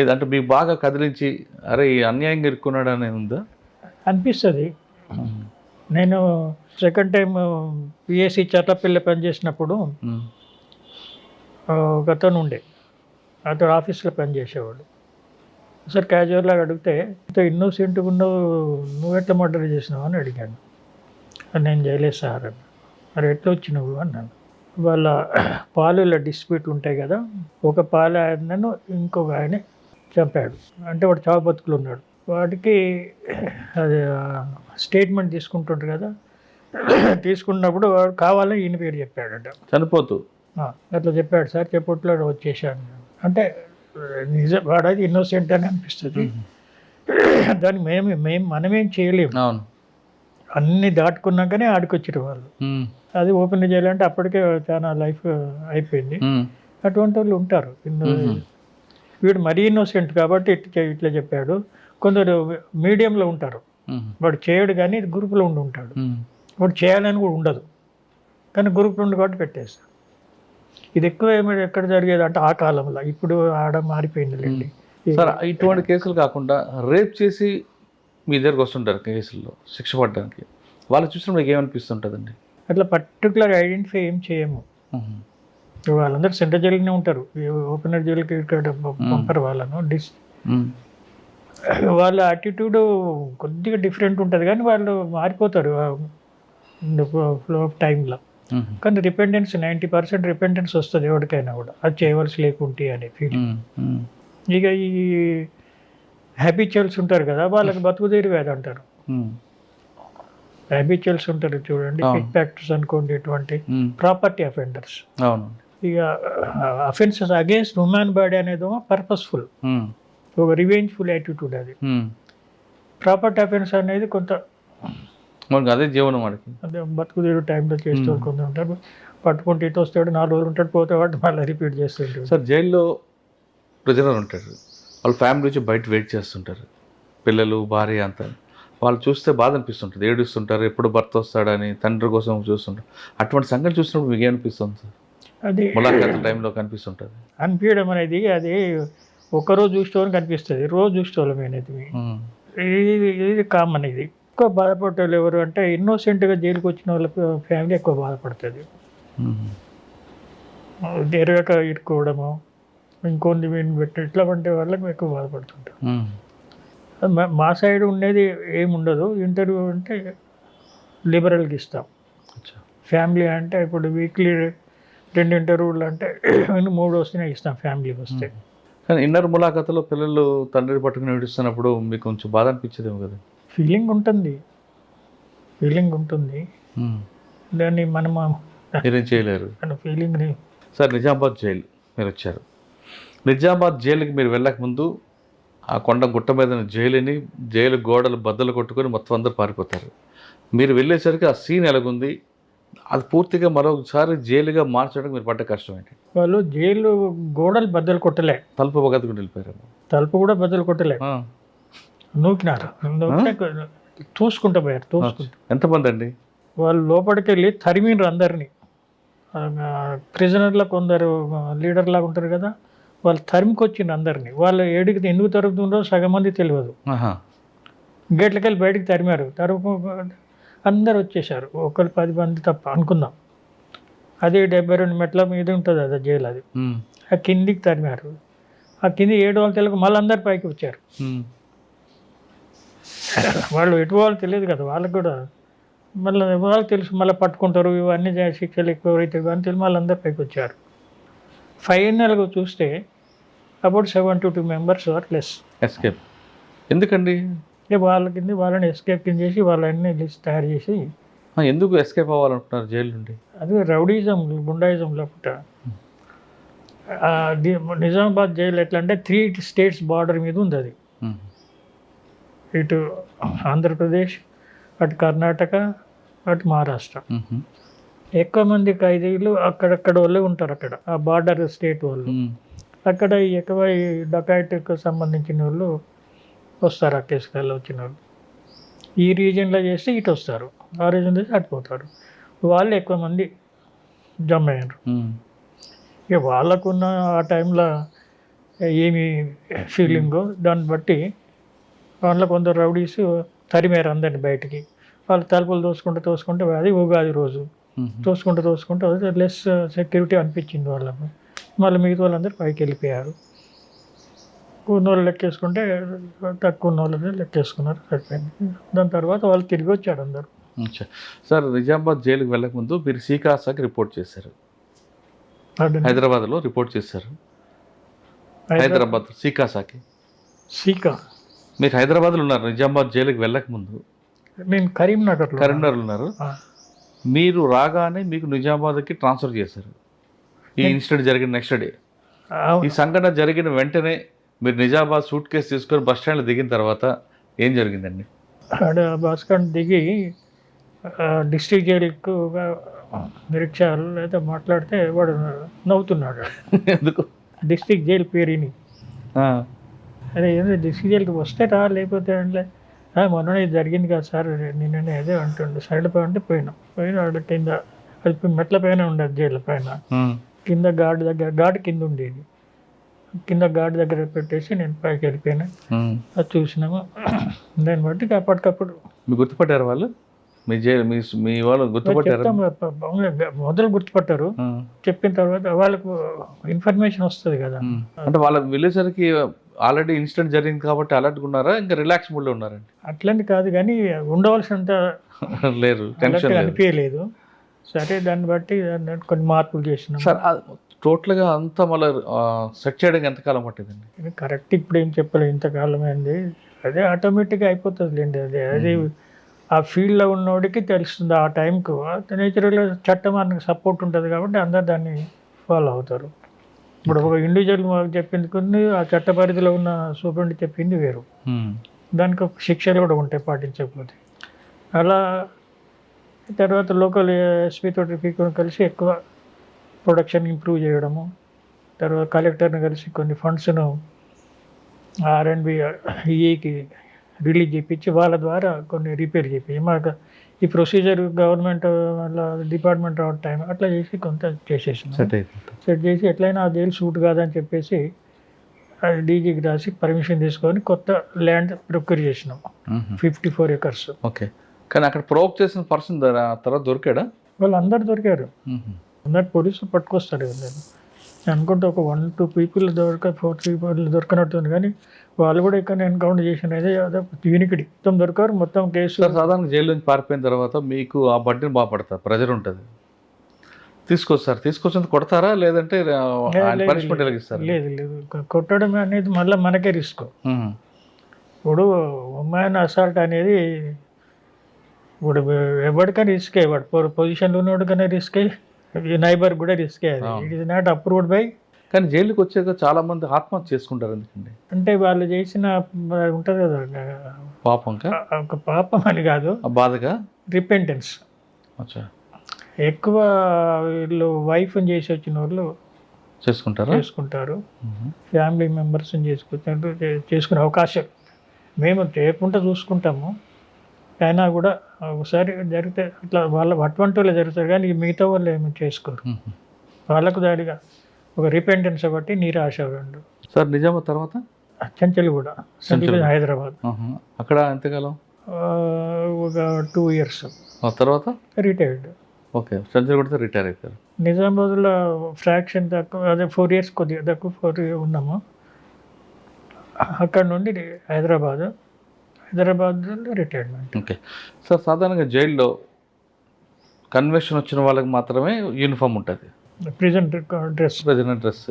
ఏదంటే మీకు బాగా కదిలించి అరే ఈ అన్యాయంగా ఇరుక్కున్నాడు అని ఉందా అనిపిస్తుంది. నేను సెకండ్ టైం పిఎస్సి చట్టపిల్ల పనిచేసినప్పుడు ఒక అతను ఉండే, అతను ఆఫీస్లో పనిచేసేవాడు. సార్ క్యాజువల్గా అడిగితే ఇన్నోసెంట్గా ఉన్నావు, నువ్వు ఎట్లా మర్డర్ చేసినావు అని అడిగాను. నేను చేయలేదు సార్ అని. మరి ఎట్లా వచ్చినావు అన్నాను. వాళ్ళ పాలుల డిస్ప్యూట్ ఉంటాయి కదా, ఒక పాలు ఆయనను ఇంకొక ఆయన చంపాడు. అంటే వాడు చావు బతుకులు ఉన్నాడు. వాడికి అది స్టేట్మెంట్ తీసుకుంటుంటారు కదా, తీసుకున్నప్పుడు వాడు కావాలని ఈయన పేరు చెప్పాడట చనిపోతూ. అట్లా చెప్పాడు సార్, చెప్పట్లో వచ్చేసాను. అంటే నిజం వాడది ఇన్నోసెంట్ అని అనిపిస్తుంది. దాన్ని మనమేం చేయలేము. అవును. అన్నీ దాటుకున్నాకనే ఆడికొచ్చారు వాళ్ళు. అది ఓపెన్ చేయాలంటే అప్పటికే చాలా లైఫ్ అయిపోయింది. అటువంటి వాళ్ళు ఉంటారు. వీడు మరీ ఇన్నోసెంట్ కాబట్టి ఇట్లా చెప్పాడు. కొందరు మీడియంలో ఉంటారు, వాడు చేయడు కానీ గ్రూప్లో ఉంటాడు. వాడు చేయాలని కూడా ఉండదు, కానీ గ్రూప్లో ఉండి కాబట్టి పెట్టేస్తాడు. ఇది ఎక్కువ ఎక్కడ జరిగేది అంటే ఆ కాలంలో, ఇప్పుడు ఆడ మారిపోయిందిలేండి. సార్ ఇటువంటి కేసులు కాకుండా రేప్ చేసి మీ దగ్గరకు వస్తుంటారు కేసుల్లో శిక్ష పడడానికి, వాళ్ళు చూసినప్పుడు మీకు ఏమనిపిస్తుంటుందండి? అట్లా పర్టికులర్ ఐడెంటిఫై ఏం చేయము. వాళ్ళందరూ సెంట్రల్ జైలునే ఉంటారు, ఓపెనర్ జైలుకి ఇక్కడ పంపరు వాళ్ళను. వాళ్ళ యాటిట్యూడ్ కొద్దిగా డిఫరెంట్ ఉంటుంది, కానీ వాళ్ళు మారిపోతారు ఫ్లో ఆఫ్ టైంలో. కానీ రిపెండెన్స్ 90% రిపెండెన్స్ వస్తుంది ఎవరికైనా కూడా, అది చేయవలసి లేకుంటే అనే ఫీలింగ్. ఇక ఈ హ్యాబిచువల్స్ ఉంటారు కదా, వాళ్ళకి బతుకుదేరి వ్యాధి అంటారు. హ్యాబిచువల్స్ ఉంటారు చూడండి, పిక్ ప్యాక్టర్స్ అనుకోండి, ఇటువంటి ప్రాపర్టీ అఫెండర్స్. ఇక అఫెన్సెస్ అగేన్స్ట్ హ్యూమన్ బాడీ అనేది పర్పస్ఫుల్, ఒక రివెంజ్ఫుల్ యాటిట్యూడ్. అది ప్రాపర్టీ అఫెన్స్ అనేది కొంత అదే జీవనం వాడికి, అదే బతుకుదేరు టైంలో చేస్తూ కొంత ఉంటారు. పట్టుకుంటే ఇటు వస్తాడు, 4 రోజులు ఉంటాడు, పోతే వాటి మళ్ళీ రిపీట్ చేస్తుంటాడు. సార్ జైల్లో ప్రిజనర్ ఉంటారు, వాళ్ళ ఫ్యామిలీ వచ్చి బయట వెయిట్ చేస్తుంటారు, పిల్లలు భార్య అంతా. వాళ్ళు చూస్తే బాధ అనిపిస్తుంటుంది, ఏడుస్తుంటారు, ఎప్పుడు భర్త వస్తాడని తండ్రి కోసం చూస్తుంటారు. అటువంటి సంఘటన చూసినప్పుడు మీకు ఏమనిపిస్తుంది సార్? అది ములాఖాతుల టైంలో కనిపిస్తుంటుంది. అనిపించడం అనేది అది ఒకరోజు చూసేవాళ్ళకి కనిపిస్తుంది, రోజు చూసేవాళ్ళం అనేది. ఇది కామన్. ఇది ఎక్కువ బాధపడేవాళ్ళు ఎవరు అంటే ఇన్నోసెంట్గా జైలుకి వచ్చిన వాళ్ళ ఫ్యామిలీ ఎక్కువ బాధపడుతుంది. ఎరగక ఇరుకోవడము, ఇంకొన్ని వీడిని పెట్టి ఇట్లా వంటి వాళ్ళకి ఎక్కువ బాధపడుతుంటారు. మా సైడ్ ఉండేది ఏముండదు. ఇంటర్వ్యూ అంటే లిబరల్గా ఇస్తాం. ఫ్యామిలీ అంటే ఇప్పుడు వీక్లీ 2 ఇంటర్వ్యూలు అంటే 3 వస్తేనే ఇస్తాం ఫ్యామిలీకి వస్తే. కానీ ఇన్నర్ ములాఖాతులో పిల్లలు తండ్రి పట్టుకుని ఏడుస్తున్నప్పుడు మీకు కొంచెం బాధ అనిపించేదేమో కదా? ఫీలింగ్ ఉంటుంది దాన్ని మనం మీరేం చేయలేరు. ఫీలింగ్ని సార్ నిజామాబాద్ జైలు మీరు వచ్చారు. నిజామాబాద్ జైలుకి మీరు వెళ్ళకముందు ఆ కొండ గుట్ట మీద జైలు గోడలు బద్దలు కొట్టుకొని మొత్తం అందరూ పారిపోతారు. మీరు వెళ్ళేసరికి ఆ సీన్ ఎలాగుంది, అది పూర్తిగా మరొకసారి జైలుగా మార్చడానికి మీరు పడ్డ కష్టం ఏంటి? వాళ్ళు జైలు గోడలు బద్దలు కొట్టలే, తలుపు బగదుకుని వెళ్ళిపోయారు. తలుపు కూడా బద్దలు కొట్టలే, నూకినారు. తోసుకుంటూ పోయారు. ఎంతమంది అండి? వాళ్ళు లోపలికి వెళ్ళి తరిమిండ్రు అందరినీ. ప్రిజనర్లో కొందరు లీడర్ లాగా ఉంటారు కదా, వాళ్ళు తరిమికొచ్చిండ్రు అందరినీ. వాళ్ళు ఏడికి ఎందుకు తరుగుతుండో సగం మంది తెలియదు. గేట్లకి వెళ్ళి బయటికి తరిమారు. అందరు వచ్చేసారు, ఒకరు 10 మంది తప్ప అనుకుందాం. అది 72 మెట్ల మీద ఉంటుంది అది జైలు. అది ఆ కిందికి తరిమారు. ఆ కింది 7 వాళ్ళు తెలుగు మళ్ళీ అందరు పైకి వచ్చారు. వాళ్ళు ఎటు వాళ్ళు తెలియదు కదా వాళ్ళకి కూడా. మళ్ళీ వాళ్ళకి తెలుసు, మళ్ళీ పట్టుకుంటారు, ఇవన్నీ శిక్షలు ఎక్కువ అయితే అని తెలిసి మళ్ళీ అందరు పైకి వచ్చారు. ఫైనల్గా చూస్తే about 72 members or less escape. ఎందుకండి? వాళ్ళని ఎస్కేప్ కింద చేసి వాళ్ళని లిస్ట్ తయారు చేసి. ఎందుకు ఎస్కేప్ అవ్వాలంటున్నారు జైలు నుండి? అది రౌడీజం, గుండాయిజం లేకుండా. నిజామాబాద్ జైలు ఎట్లా అంటే 3 స్టేట్స్ బార్డర్ మీద ఉంది అది. ఇటు ఆంధ్రప్రదేశ్, అటు కర్ణాటక, అటు మహారాష్ట్ర. ఎక్కువ మంది ఖైదీలు అక్కడక్కడ వాళ్ళే ఉంటారు. అక్కడ ఆ బార్డర్ స్టేట్ వాళ్ళు. అక్కడ ఎక్కువ డకాయిట్కి సంబంధించిన వాళ్ళు వస్తారు. ఆ కేసులలో వచ్చిన వాళ్ళు ఈ రీజియన్లో చేస్తే ఇటు వస్తారు, ఆ రీజన్ చేసి అటుపోతారు. వాళ్ళు ఎక్కువ మంది జమ అయ్యారు. ఇక వాళ్ళకున్న ఆ టైంలో ఏమి ఫీలింగో దాన్ని బట్టి వాళ్ళ కొందరు రౌడీస్ తరిమారు అందరిని బయటికి. వాళ్ళు తలుపులు తోసుకుంటే అది ఉగాది రోజు తోసుకుంటే లెస్ సెక్యూరిటీ అనిపించింది వాళ్ళకు. మళ్ళీ మిగతా వాళ్ళందరూ పైకి వెళ్ళిపోయారు. ఉన్నోళ్ళు లెక్కేసుకుంటే తక్కువ ఉన్న వాళ్ళని లెక్కేసుకున్నారు, సరిపోయింది. దాని తర్వాత వాళ్ళు తిరిగి వచ్చారు అందరూ. సార్ నిజామాబాద్ జైలుకి వెళ్ళకముందు మీరు సీకాసాకి రిపోర్ట్ చేశారు, హైదరాబాద్లో రిపోర్ట్ చేశారు. హైదరాబాద్ సీకాసాకి. మీరు హైదరాబాద్లో ఉన్నారు నిజామాబాద్ జైలుకి వెళ్ళకముందు. నేను కరీంనగర్లో ఉన్నారు. మీరు రాగానే మీకు నిజామాబాద్కి ట్రాన్స్ఫర్ చేశారు. ఈ ఇన్సిడెంట్ జరిగిన నెక్స్ట్ డే, ఈ సంఘటన జరిగిన వెంటనే మీరు నిజామాబాద్ సూట్ కేసు తీసుకొని బస్ స్టాండ్లో దిగిన తర్వాత ఏం జరిగిందండి? బస్ స్టాండ్ దిగి డిస్ట్రిక్ట్ జైలుకు రిక్షాలు లేదా మాట్లాడితే వాడు నవ్వుతున్నాడు. ఎందుకు? డిస్ట్రిక్ట్ జైలు పేరుని. అదే ఏదో డిస్ట్రిక్ట్ జైలుకి వస్తే రా, లేకపోతే అంటే మొన్ననే జరిగింది కదా సార్, నిన్ననే అదే అంటుండే. సైడ్ అంటే పోయినా ఆడ కింద అది మెట్ల పైన ఉండేది జైలు పైన. కింద గార్డు కింద ఉండేది. కింద గార్డు దగ్గర పెట్టేసి నేను పైకి వెళ్ళిపోయినా. అది చూసినాము. దాన్ని బట్టి అప్పటికప్పుడు. మీరు గుర్తుపట్టారు వాళ్ళు? మీ వాళ్ళు గుర్తుపట్టారు? మొదలు గుర్తుపట్టారు. చెప్పిన తర్వాత వాళ్ళకు ఇన్ఫర్మేషన్ వస్తుంది కదా. అంటే వాళ్ళ వెళ్ళేసరికి ఆల్రెడీ ఇన్సిడెంట్ జరిగింది కాబట్టి అలర్ట్గా ఉన్నారా, ఇంకా రిలాక్స్ మూడ్లో ఉన్నారండి? అట్లని కాదు కానీ ఉండవలసినంత లేరు, టెన్షన్ అనిపించలేదు. సరే దాన్ని బట్టి కొన్ని మార్పులు చేసినాం. సార్ టోటల్గా అంతా మళ్ళీ సెట్ చేయడానికి ఎంతకాలం పట్టిందండి? కరెక్ట్ ఇప్పుడు ఏం చెప్పలేదు, ఇంతకాలం అయింది. అదే ఆటోమేటిక్గా అయిపోతుంది లేండి. అది ఆ ఫీల్డ్లో ఉన్నోడికి తెలుస్తుంది ఆ టైంకు. నేచురల్గా చట్టం మనకు సపోర్ట్ ఉంటుంది కాబట్టి అందరు దాన్ని ఫాలో అవుతారు. ఇప్పుడు ఒక ఇండివిజువల్ మాకు చెప్పింది కొన్ని, ఆ చట్ట పరిధిలో ఉన్న సూపరింటెండెంట్ చెప్పింది వేరు. దానికి ఒక శిక్షలు కూడా ఉంటాయి పాటించకపోతే. అలా తర్వాత లోకల్ ఎస్పీతో కలిసి ఎక్కువ ప్రొడక్షన్ ఇంప్రూవ్ చేయడము. తర్వాత కలెక్టర్ని కలిసి కొన్ని ఫండ్స్ను R&B ఈకి రిలీజ్ చేయించి వాళ్ళ ద్వారా కొన్ని రిపేర్ చేయించి మాకు ఈ ప్రొసీజర్ గవర్నమెంట్ వాళ్ళ డిపార్ట్మెంట్ టైం అట్లా చేసి కొంత చేసేసాం. సెట్ చేసి ఎట్లయినా ఆ జైలు సూట్ కాదని చెప్పేసి అది డీజీకి రాసి పర్మిషన్ తీసుకొని కొత్త ల్యాండ్ ప్రొక్యూర్ చేసినాం. 54 acres. ఓకే. కానీ అక్కడ ప్రొవోక్ చేసిన పర్సన్ తర్వాత దొరికాడా? వాళ్ళు అందరు దొరికారు. అందరు పోలీసులు పట్టుకొస్తారు కదా. నేను అనుకుంటే ఒక 1-2 people 4 people దొరకనట్టుంది. కానీ వాళ్ళు కూడా ఇక్కడ ఎన్కౌంటర్ చేసిన యూనికిడి మొత్తం దొరికారు. మొత్తం కేసు. సాధారణ జైలు నుంచి పారిపోయిన తర్వాత మీకు ఆ బడ్డీని బాగా పడతారు, ప్రెజర్ ఉంటుంది, తీసుకొచ్చి కొడతారా లేదంటే పనిష్మెంట్ ఎలాగిస్తారు? లేదు కొట్టడం అనేది మళ్ళీ మనకే రిస్క్. ఇప్పుడు ఉమెన్ అసాల్ట్ అనేది ఇప్పుడు ఎవరికైనా రిస్కే, వాడు పొజిషన్లో ఉన్నోడికైనా రిస్కే, నైబర్ కూడా రిస్కే. అది it is not approved by. కానీ జైలుకి వచ్చాక చాలా మంది ఆత్మహత్య చేసుకుంటారు ఎందుకండి? అంటే వాళ్ళు చేసిన ఉంటుంది కదా, పాపంకా ఒక పాపం అని కాదు, ఆ బాధగా రిపెంటెన్స్. అచ్చా, ఎక్కువ వీళ్ళు వైఫ్ని చేసి వచ్చిన వాళ్ళు చేసుకుంటారు, ఫ్యామిలీ మెంబర్స్ని చేసుకునే అవకాశం మేము చేయకుండా చూసుకుంటాము. అయినా కూడా ఒకసారి జరిగితే అట్లా అటువంటి వాళ్ళు జరుగుతారు, కానీ మిగతా వాళ్ళు ఏమి చేసుకోరు. వాళ్ళకు దాడిగా ఒక రిపెంటెన్స్ ఒకటి, నిరాశ రెండు. సార్ నిజామాబాద్ తర్వాత చెంచల్గూడ, హైదరాబాద్. అక్కడ ఎంతకాలం? ఒక 2 years. తర్వాత రిటైర్డ్. ఓకే, చెంచల్గూడతో రిటైర్ అయిపోయారు. నిజామాబాద్లో ఫ్రాక్షన్ తక్కువ, అదే 4 years కొద్దిగా తక్కువ 4 years ఉన్నాము. అక్కడ నుండి హైదరాబాద్లో రిటైర్మెంట్. ఓకే సార్, సాధారణంగా జైల్లో కన్వెన్షన్ వచ్చిన వాళ్ళకి మాత్రమే యూనిఫామ్ ఉంటుంది, ప్రిజెంట్ డ్రెస్.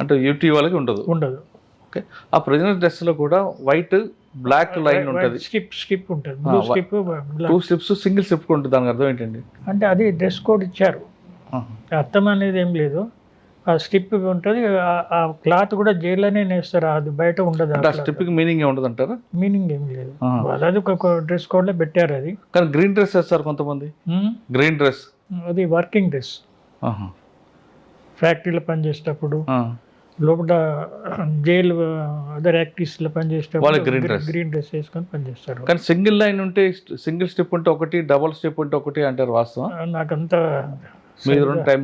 అంటే యూటీ వాళ్ళకి ఉండదు. ఓకే, ఆ ప్రెజెంట్ డ్రెస్లో కూడా వైట్ బ్లాక్ లైన్ ఉంటుంది, స్ట్రిప్ ఉంటుంది, blue strip, 2 strips, single strip ఉంటుంది. దానికి అర్థం ఏంటండి? అంటే అది డ్రెస్ కోడ్ ఇచ్చారు, అర్థం అనేది ఏం లేదు. ఆ స్ట్రిప్ ఉంటుంది, ఆ క్లాత్ కూడా జైల్లోనే నేస్తారు, అది బయట ఉండదు. ఆ స్ట్రిప్కి మీనింగ్ ఉండదు అంటారా? మీనింగ్ ఏం లేదు, అది ఒక డ్రెస్ కోడ్లో పెట్టారు. అది కానీ గ్రీన్ డ్రెస్ వేస్తారు కొంతమంది, గ్రీన్ డ్రెస్. అది వర్కింగ్ డ్రెస్, ఫ్యాక్టరీలో పనిచేసేటప్పుడు, లోపల జైలు అదర్ యాక్టివిటీస్లో పనిచేసేటప్పుడు గ్రీన్ డ్రెస్ వేసుకొని పనిచేస్తారు. కానీ సింగిల్ లైన్ ఉంటే, సింగిల్ స్టెప్ ఉంటే ఒకటి, డబుల్ స్టెప్ ఉంటే ఒకటి అంటారు, వాస్తవం? నాకంతా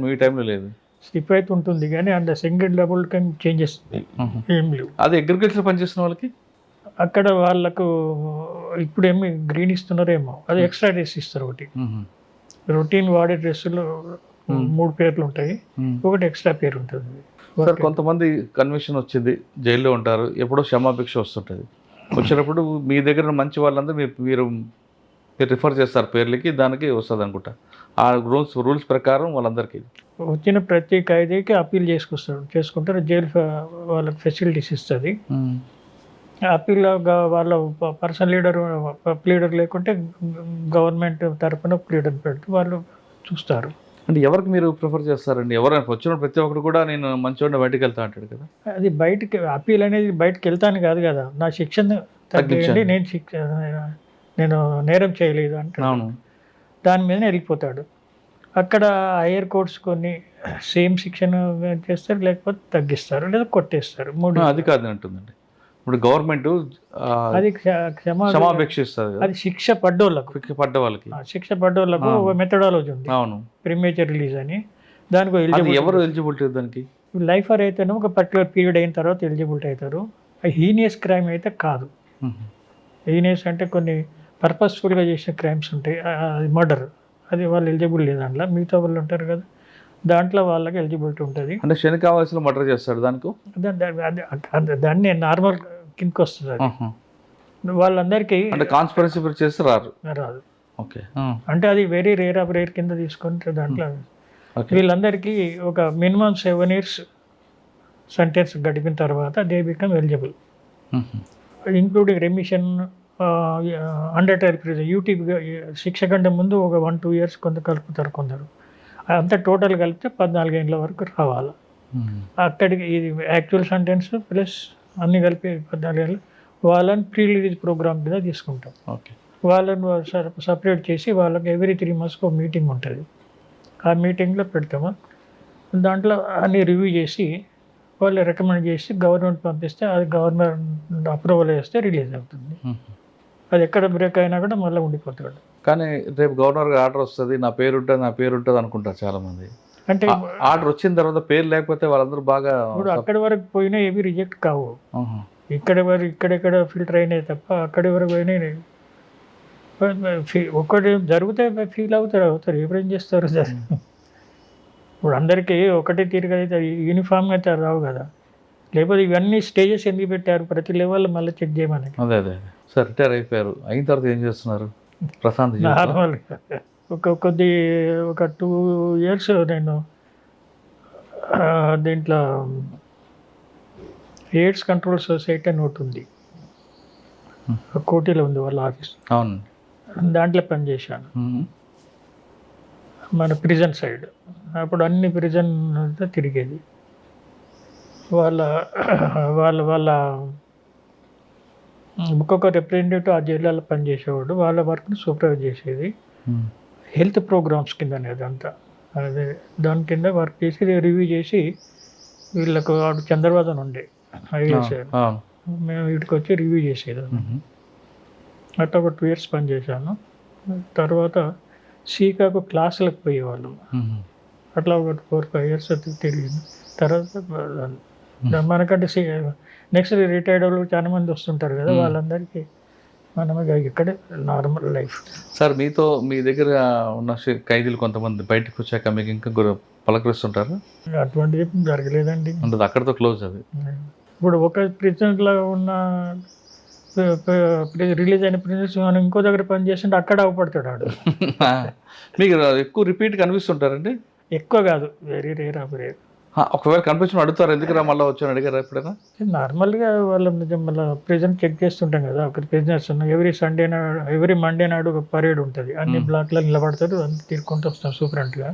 మీ టైంలో లేదు. స్టిప్ అయితే ఉంటుంది కానీ అంత సింగిల్ డబుల్ చేంజెస్ ఏం లేవు. అది అగ్రికల్చర్ పనిచేసిన వాళ్ళకి అక్కడ వాళ్ళకు ఇప్పుడు ఏమి గ్రీన్ ఇస్తున్నారేమో, అది ఎక్స్ట్రా డ్రెస్ ఇస్తారు. ఒకటి రొటీన్ వాడే డ్రెస్సులో 3 పేర్లు ఉంటాయి, ఒకటి ఎక్స్ట్రా పేరు ఉంటుంది. సార్ కొంతమంది కన్విక్షన్ వచ్చింది, జైల్లో ఉంటారు, ఎప్పుడో క్షమాభిక్ష వస్తుంటుంది. వచ్చినప్పుడు మీ దగ్గర మంచి వాళ్ళందరూ మీరు రిఫర్ చేస్తారు పేర్లకి, దానికి వస్తుంది అనుకుంటా. ఆ రూల్స్ ప్రకారం వాళ్ళందరికీ వచ్చిన ప్రతి ఖైదీకి అప్పీల్ చేసుకుంటారు. జైలు వాళ్ళకి ఫెసిలిటీస్ ఇస్తుంది. అప్పీల్ వాళ్ళ పర్సనల్ లీడర్ లేకుంటే గవర్నమెంట్ తరఫున లీడర్ పెడుతూ వాళ్ళు చూస్తారు. అంటే ఎవరికి మీరు ప్రిఫర్ చేస్తారండి? ఎవరైనా వచ్చిన ప్రతి ఒక్కరు కూడా నేను మంచివాడిని బయటకు వెళ్తా అంటాడు కదా. అది బయటకి అప్పీల్ అనేది బయటకు వెళ్తాను కాదు కదా, నా శిక్షను తగ్గించండి, నేను నేరం చేయలేదు అంటే దాని మీదనే వెళ్ళిపోతాడు. అక్కడ హైయర్ కోర్ట్స్ కొన్ని సేమ్ శిక్షణ చేస్తారు, లేకపోతే తగ్గిస్తారు, లేదా కొట్టేస్తారు. 3 అది కాదు అంటుందండి. ఇప్పుడు గవర్నమెంట్ అది క్షమాభిక్షిస్తుంది, అది శిక్ష పడ్డోళ్ళకు. శిక్ష పడ్డోళ్ళకు ఒక మెథడాలజీ ఉంది, ప్రీమేచర్ రిలీజ్ అని. దానికి ఎవరు ఎలిజిబిలిటీ? దానికి లైఫర్ అయితేనే ఒక పర్టికులర్ పీరియడ్ అయిన తర్వాత ఎలిజిబిలిటీ అవుతారు. హీనియస్ క్రైమ్ అయితే కాదు. హీనియస్ అంటే కొన్ని పర్పస్ఫుల్గా చేసిన క్రైమ్స్ ఉంటాయి, మర్డర్, అది వాళ్ళు ఎలిజిబుల్ లేదు. దాంట్లో మిగతా వాళ్ళు ఉంటారు కదా, దాంట్లో వాళ్ళకి ఎలిజిబిలిటీ ఉంటుంది. అంటే శనికా వయసులో మర్డర్ చేస్తాడు, దాన్ని నార్మల్ కిందకి వస్తుంది. అది వాళ్ళందరికీ అంటే కాన్స్పిరసీ చేస్తే రాదు. ఓకే, అంటే అది వెరీ రేర్ ఆఫ్ రేర్ కింద తీసుకుంటే దాంట్లో వీళ్ళందరికీ ఒక మినిమం 7 years సెంటెన్స్ గడిపిన తర్వాత they become eligible, including remission, under trial prison, UT. శిక్ష కంటే ముందు ఒక 1-2 years కొంత కలుపుతారు కొందరు. అంతా టోటల్ కలిపితే 14 ఏళ్ళ వరకు రావాలి. అక్కడికి ఇది యాక్చువల్ సెంటెన్స్ ప్లస్ అన్నీ కలిపి 14 ఏళ్ళు. వాళ్ళని ప్రీ రిలీజ్ ప్రోగ్రామ్ కింద తీసుకుంటాం. వాళ్ళని సపరేట్ చేసి వాళ్ళకి ఎవ్రీ 3 months ఒక మీటింగ్ ఉంటుంది. ఆ మీటింగ్లో పెడతాము. దాంట్లో అన్ని రివ్యూ చేసి వాళ్ళు రికమెండ్ చేసి గవర్నమెంట్ పంపిస్తే అది గవర్నమెంట్ అప్రూవల్ చేస్తే రిలీజ్ అవుతుంది. అది ఎక్కడ బ్రేక్ అయినా కూడా మళ్ళీ ఉండిపోతాడు. కానీ రేపు గవర్నర్ ఆర్డర్ వస్తుంది, నా పేరు ఉంటుంది అనుకుంటారు చాలామంది. అంటే ఆర్డర్ వచ్చిన తర్వాత పేరు లేకపోతే వాళ్ళందరూ బాగా ఇప్పుడు అక్కడి వరకు పోయినా ఏవి రిజెక్ట్ కావు. ఇక్కడెక్కడ ఫిల్టర్ అయినాయి తప్ప అక్కడి వరకు పోయినాయి. ఒకటి జరిగితే ఫీల్ అవుతారు, ఏం చేస్తారు. ఇప్పుడు అందరికీ ఒకటే తీరుగా అయితే యూనిఫామ్గా అయితే రావు కదా. లేకపోతే ఇవన్నీ స్టేజెస్ ఎందుకు పెట్టారు, ప్రతి లెవెల్లో మళ్ళీ చెక్ చేయమని. అదే సార్, రిటైర్ అయిపోయారు, అయిన తర్వాత ఏం చేస్తున్నారు? ప్రశాంత్ నార్మల్గా ఒక 2 years నేను దీంట్లో ఎయిడ్స్ కంట్రోల్ సొసైటీ అని ఒకటి ఉంది, కోటిలో ఉంది వాళ్ళ ఆఫీస్, అవునండి. దాంట్లో పనిచేశాను. మన ప్రిజన్ సైడ్ అప్పుడు అన్ని ప్రిజన్ అంతా తిరిగేది. వాళ్ళ వాళ్ళ వాళ్ళ ఒక్కొక్క రిప్రజెంటేటివ్ ఆ జిల్లాలో పనిచేసేవాడు, వాళ్ళ వర్క్ని సూపర్వైజ్ చేసేది. హెల్త్ ప్రోగ్రామ్స్ కింద అదంతా, అదే దాని కింద వర్క్ చేసి రివ్యూ చేసి వీళ్ళకు వాడు చంద్రబాబు అని ఉండే ఐఏఎస్, మేము వీటికి వచ్చి రివ్యూ చేసేది. అట్లా ఒక 2 years పనిచేశాను. తర్వాత సీకాకు క్లాసులకు పోయేవాళ్ళం, అట్లా ఒక 4-5 years తిరిగింది. తర్వాత మనకంటే నెక్స్ట్ రిటైర్డ్ వాళ్ళు చాలా మంది వస్తుంటారు కదా, వాళ్ళందరికీ మనం ఇక్కడే నార్మల్ లైఫ్. సార్ మీతో మీ దగ్గర ఉన్న ఖైదీలు కొంతమంది బయటకు వచ్చాక మీకు ఇంకా పలకరిస్తుంటారు? అటువంటిది జరగలేదండి, అంటే అక్కడితో క్లోజ్ అది. ఇప్పుడు ఒక ప్రిజన్లో ఉన్న రిలీజ్ అయిన ప్రిజన్స్ మనం ఇంకో దగ్గర పని చేస్తుంటే అక్కడ అవపడతాడు వాడు. మీకు ఎక్కువ రిపీట్ కనిపిస్తుంటారండి? ఎక్కువ కాదు, వెరీ రేర్ ఆఫ్ రేర్. ఒకవేళ కనిపించిన అడుగుతారు ఎందుకురా మళ్ళీ వచ్చాను అడిగారా ఎప్పుడైనా? నార్మల్గా వాళ్ళ మళ్ళీ ప్రెజెంట్ చెక్ చేస్తుంటాం కదా, ఒక ప్రిజనర్స్ ఎవ్రీ మండే నాడు ఒక పరేడ్ ఉంటుంది, అన్ని బ్లాక్లో నిలబడతారు, అన్ని తిరుక్కుంటూ వస్తాం సూపరెంట్గా.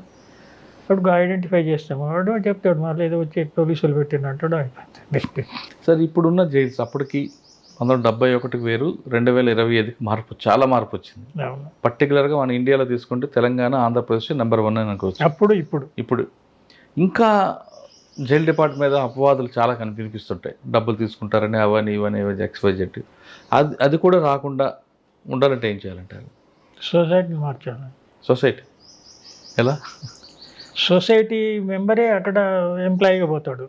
అప్పుడు ఐడెంటిఫై చేస్తాము, వాడు చెప్తాడు మళ్ళీ ఏదో వచ్చి పోలీసులు పెట్టినట్టు అయిపోతుంది. సార్ ఇప్పుడున్న జైల్స్ అప్పటికి 1971 వేరు, 2025 మార్పు, చాలా మార్పు వచ్చింది. అవును, పర్టికులర్గా మన ఇండియాలో తీసుకుంటే తెలంగాణ, ఆంధ్రప్రదేశ్ నెంబర్ 1 అని అనుకోవచ్చు. ఇప్పుడు ఇంకా జైల్ డిపార్ట్మెంట్ మీద అపవాదులు చాలా వినిపిస్తుంటాయి, డబ్బులు తీసుకుంటారని, అవని ఇవని XYZ. అది కూడా రాకుండా ఉండాలంటే ఏం చేయాలంటారు? సొసైటీని మార్చాలి. సొసైటీ ఎలా? సొసైటీ మెంబరే అక్కడ ఎంప్లాయీగా పోతాడు,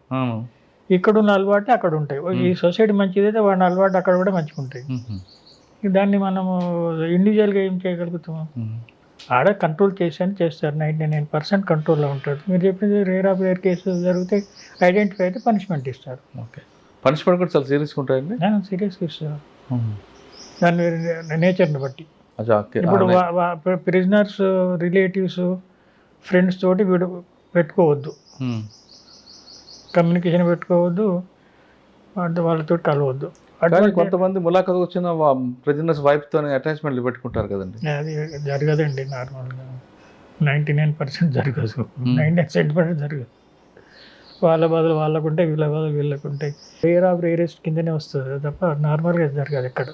ఇక్కడున్న అలవాట్లు అక్కడ ఉంటాయి. ఈ సొసైటీ మంచిదైతే వాడిన అలవాటు అక్కడ కూడా మంచిగా ఉంటాయి. దాన్ని మనము ఇండివిజువల్గా ఏం చేయగలుగుతాము? ఆడ కంట్రోల్ చేస్తారు, 99% కంట్రోల్లో ఉంటాడు. మీరు చెప్పింది రేర్ ఆఫ్ రేర్ కేసు జరిగితే ఐడెంటిఫై అయితే పనిష్మెంట్ ఇస్తారు. ఓకే, పనిష్మెంట్ కూడా చాలా సీరియస్గా ఉంటాయండి? సీరియస్గా ఇస్తారు, దాని నేచర్ని బట్టి. ఇప్పుడు ప్రిజనర్స్ రిలేటివ్స్ ఫ్రెండ్స్ తోటి వీడు పెట్టుకోవద్దు, కమ్యూనికేషన్ పెట్టుకోవద్దు, అంటే వాళ్ళతో కలవద్దు. కొంతమంది ములాఖత్ వచ్చిన ప్రిజనర్స్ వైఫ్తో అటాచ్మెంట్లు పెట్టుకుంటారు కదండి, అది జరగదండి. నార్మల్గా 99% జరగదు, 99% జరగదు. వాళ్ళ బాధలు వాళ్ళకుంటే, వీళ్ళ బాధలు వీళ్ళకుంటాయి. రేర్ ఆఫ్ రేరెస్ట్ కిందనే వస్తుంది తప్ప నార్మల్గా జరగదు ఎక్కడ.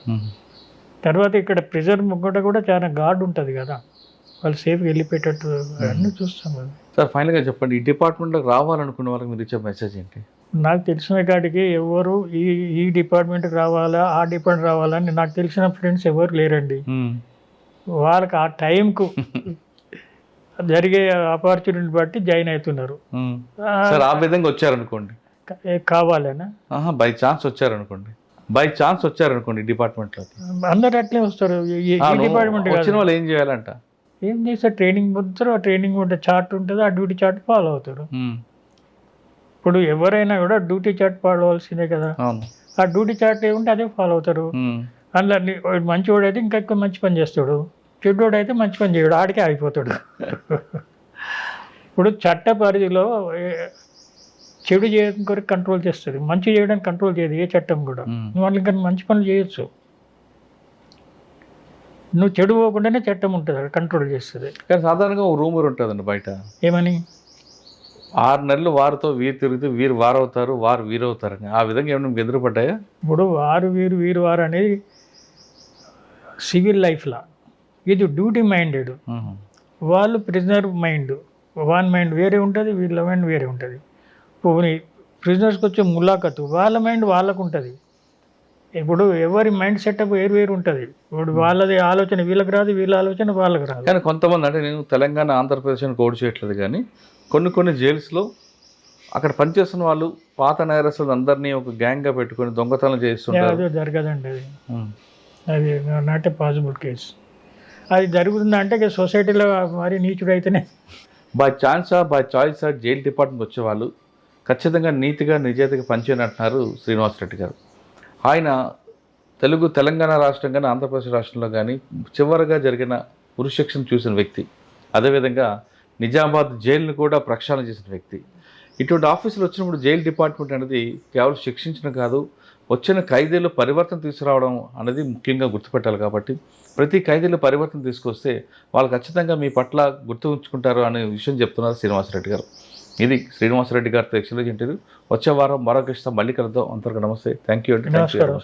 తర్వాత ఇక్కడ ప్రిజర్ ముగ్గట కూడా చాలా గార్డ్ ఉంటుంది కదా, వాళ్ళు సేఫ్గా వెళ్ళిపోయేటట్టు అన్నీ చూస్తాం. సార్ ఫైనల్గా చెప్పండి, ఈ డిపార్ట్మెంట్లోకి రావాలనుకున్న వాళ్ళకి మీరు ఇచ్చే మెసేజ్ ఏంటి? నాకు తెలిసిన కాడికి ఎవరు ఈ డిపార్ట్మెంట్కి రావాలా, ఆ డిపార్ట్మెంట్ రావాలని నాకు తెలిసిన ఫ్రెండ్స్ ఎవరు లేరండి. వాళ్ళకి ఆ టైంకు జరిగే ఆపర్చునిటీ బట్టి జాయిన్ అవుతున్నారు. సార్ ఆ విధంగా వచ్చారనుకోండి, కావాలనా బై ఛాన్స్ వచ్చారనుకోండి డిపార్ట్మెంట్లోకి, అందరు అట్లే వస్తారు. డిపార్ట్మెంట్ వచ్చిన వాళ్ళు ఏం చేయాలంట? ఏం చేస్తారు, ట్రైనింగ్ పొందుతారు. ఆ ట్రైనింగ్ ఉంటే చార్ట్ ఉంటుంది, ఆ డ్యూటీ చార్ట్ ఫాలో అవుతారు. ఇప్పుడు ఎవరైనా కూడా డ్యూటీ చార్ట్ ఫాలో అవ్వాల్సిందే కదా, ఆ డ్యూటీ చార్ట్ ఏముంటే అదే ఫాలో అవుతారు. అందులో మంచివాడు అయితే ఇంకా ఎక్కువ మంచి పని చేస్తాడు, చెడ్డోడు అయితే మంచి పని చేయడు, ఆడికే ఆగిపోతాడు. ఇప్పుడు చట్ట పరిధిలో చెడు చేయడం కొరకు కంట్రోల్ చేస్తుంది, మంచి చేయడానికి కంట్రోల్ చేయదు ఏ చట్టం కూడా. వాళ్ళు ఇంకా మంచి పనులు చేయొచ్చు, నువ్వు చెడు పోకుండానే చట్టం ఉంటుంది, కంట్రోల్ చేస్తుంది. కానీ సాధారణంగా ఒక రూమర్ ఉంటుందండి బయట, ఏమని 6 నెలలు వారితో వీరు తిరిగితే వీరు వారవుతారు, వారు వీరవుతారని. ఆ విధంగా ఏమైనా మీకు ఎదురుపడ్డాయా? ఇప్పుడు వారు వీరు వీరు వారు అనేది సివిల్ లైఫ్లా, ఇది డ్యూటీ మైండెడ్. వాళ్ళు ప్రిజనర్ మైండ్, వాన్ మైండ్ వేరే ఉంటుంది, వీళ్ళ మైండ్ వేరే ఉంటుంది. ఇప్పుడు ప్రిజనర్స్కి వచ్చే ములాఖతు వాళ్ళ మైండ్ వాళ్ళకు ఉంటుంది. ఇప్పుడు ఎవరి మైండ్ సెటప్ వేరు వేరు ఉంటుంది. ఇప్పుడు వాళ్ళది ఆలోచన వీళ్ళకి రాదు, వీళ్ళ ఆలోచన వాళ్ళకి రాదు. కానీ కొంతమంది, అంటే నేను తెలంగాణ ఆంధ్రప్రదేశ్ అని కోడ్ చేయట్లేదు, కానీ కొన్ని జైల్స్లో అక్కడ పనిచేస్తున్న వాళ్ళు పాత నేరస్తులు అందరినీ ఒక గ్యాంగ్గా పెట్టుకొని దొంగతనం చేస్తుంటారు. అది జరగదండి, అది నాట్ ఏ పాసిబుల్ కేసు. అది జరుగుతుందంటే సొసైటీలో మరి నీచుడు అయితేనే. బై ఛాన్సా బై చాయిసా జైలు డిపార్ట్మెంట్ వచ్చేవాళ్ళు ఖచ్చితంగా నీతిగా నిజాయితీగా పనిచేయనంటున్నారు శ్రీనివాస్ రెడ్డి గారు. ఆయన తెలంగాణ రాష్ట్రం కానీ ఆంధ్రప్రదేశ్ రాష్ట్రంలో కానీ చివరిగా జరిగిన ఉరిశిక్షను చూసిన వ్యక్తి, అదేవిధంగా నిజామాబాద్ జైలును కూడా ప్రక్షాళన చేసిన వ్యక్తి. ఇటువంటి ఆఫీసులు వచ్చినప్పుడు జైలు డిపార్ట్మెంట్ అనేది కేవలం శిక్షించడం కాదు, వచ్చిన ఖైదీలో పరివర్తన తీసుకురావడం అనేది ముఖ్యంగా గుర్తుపెట్టాలి. కాబట్టి ప్రతి ఖైదీలో పరివర్తన తీసుకొస్తే వాళ్ళు ఖచ్చితంగా మీ పట్ల గుర్తుంచుకుంటారు అనే విషయం చెప్తున్నారు శ్రీనివాసరెడ్డి గారు. ఇది శ్రీనివాసరెడ్డి గారితో ఎక్స్క్లూజివ్ ఇంటర్వ్యూ. వచ్చే వారం మరొక మళ్ళీ కలుద్దాం. అంతవరకు నమస్తే. థ్యాంక్ యూ అండి. నమస్కారం.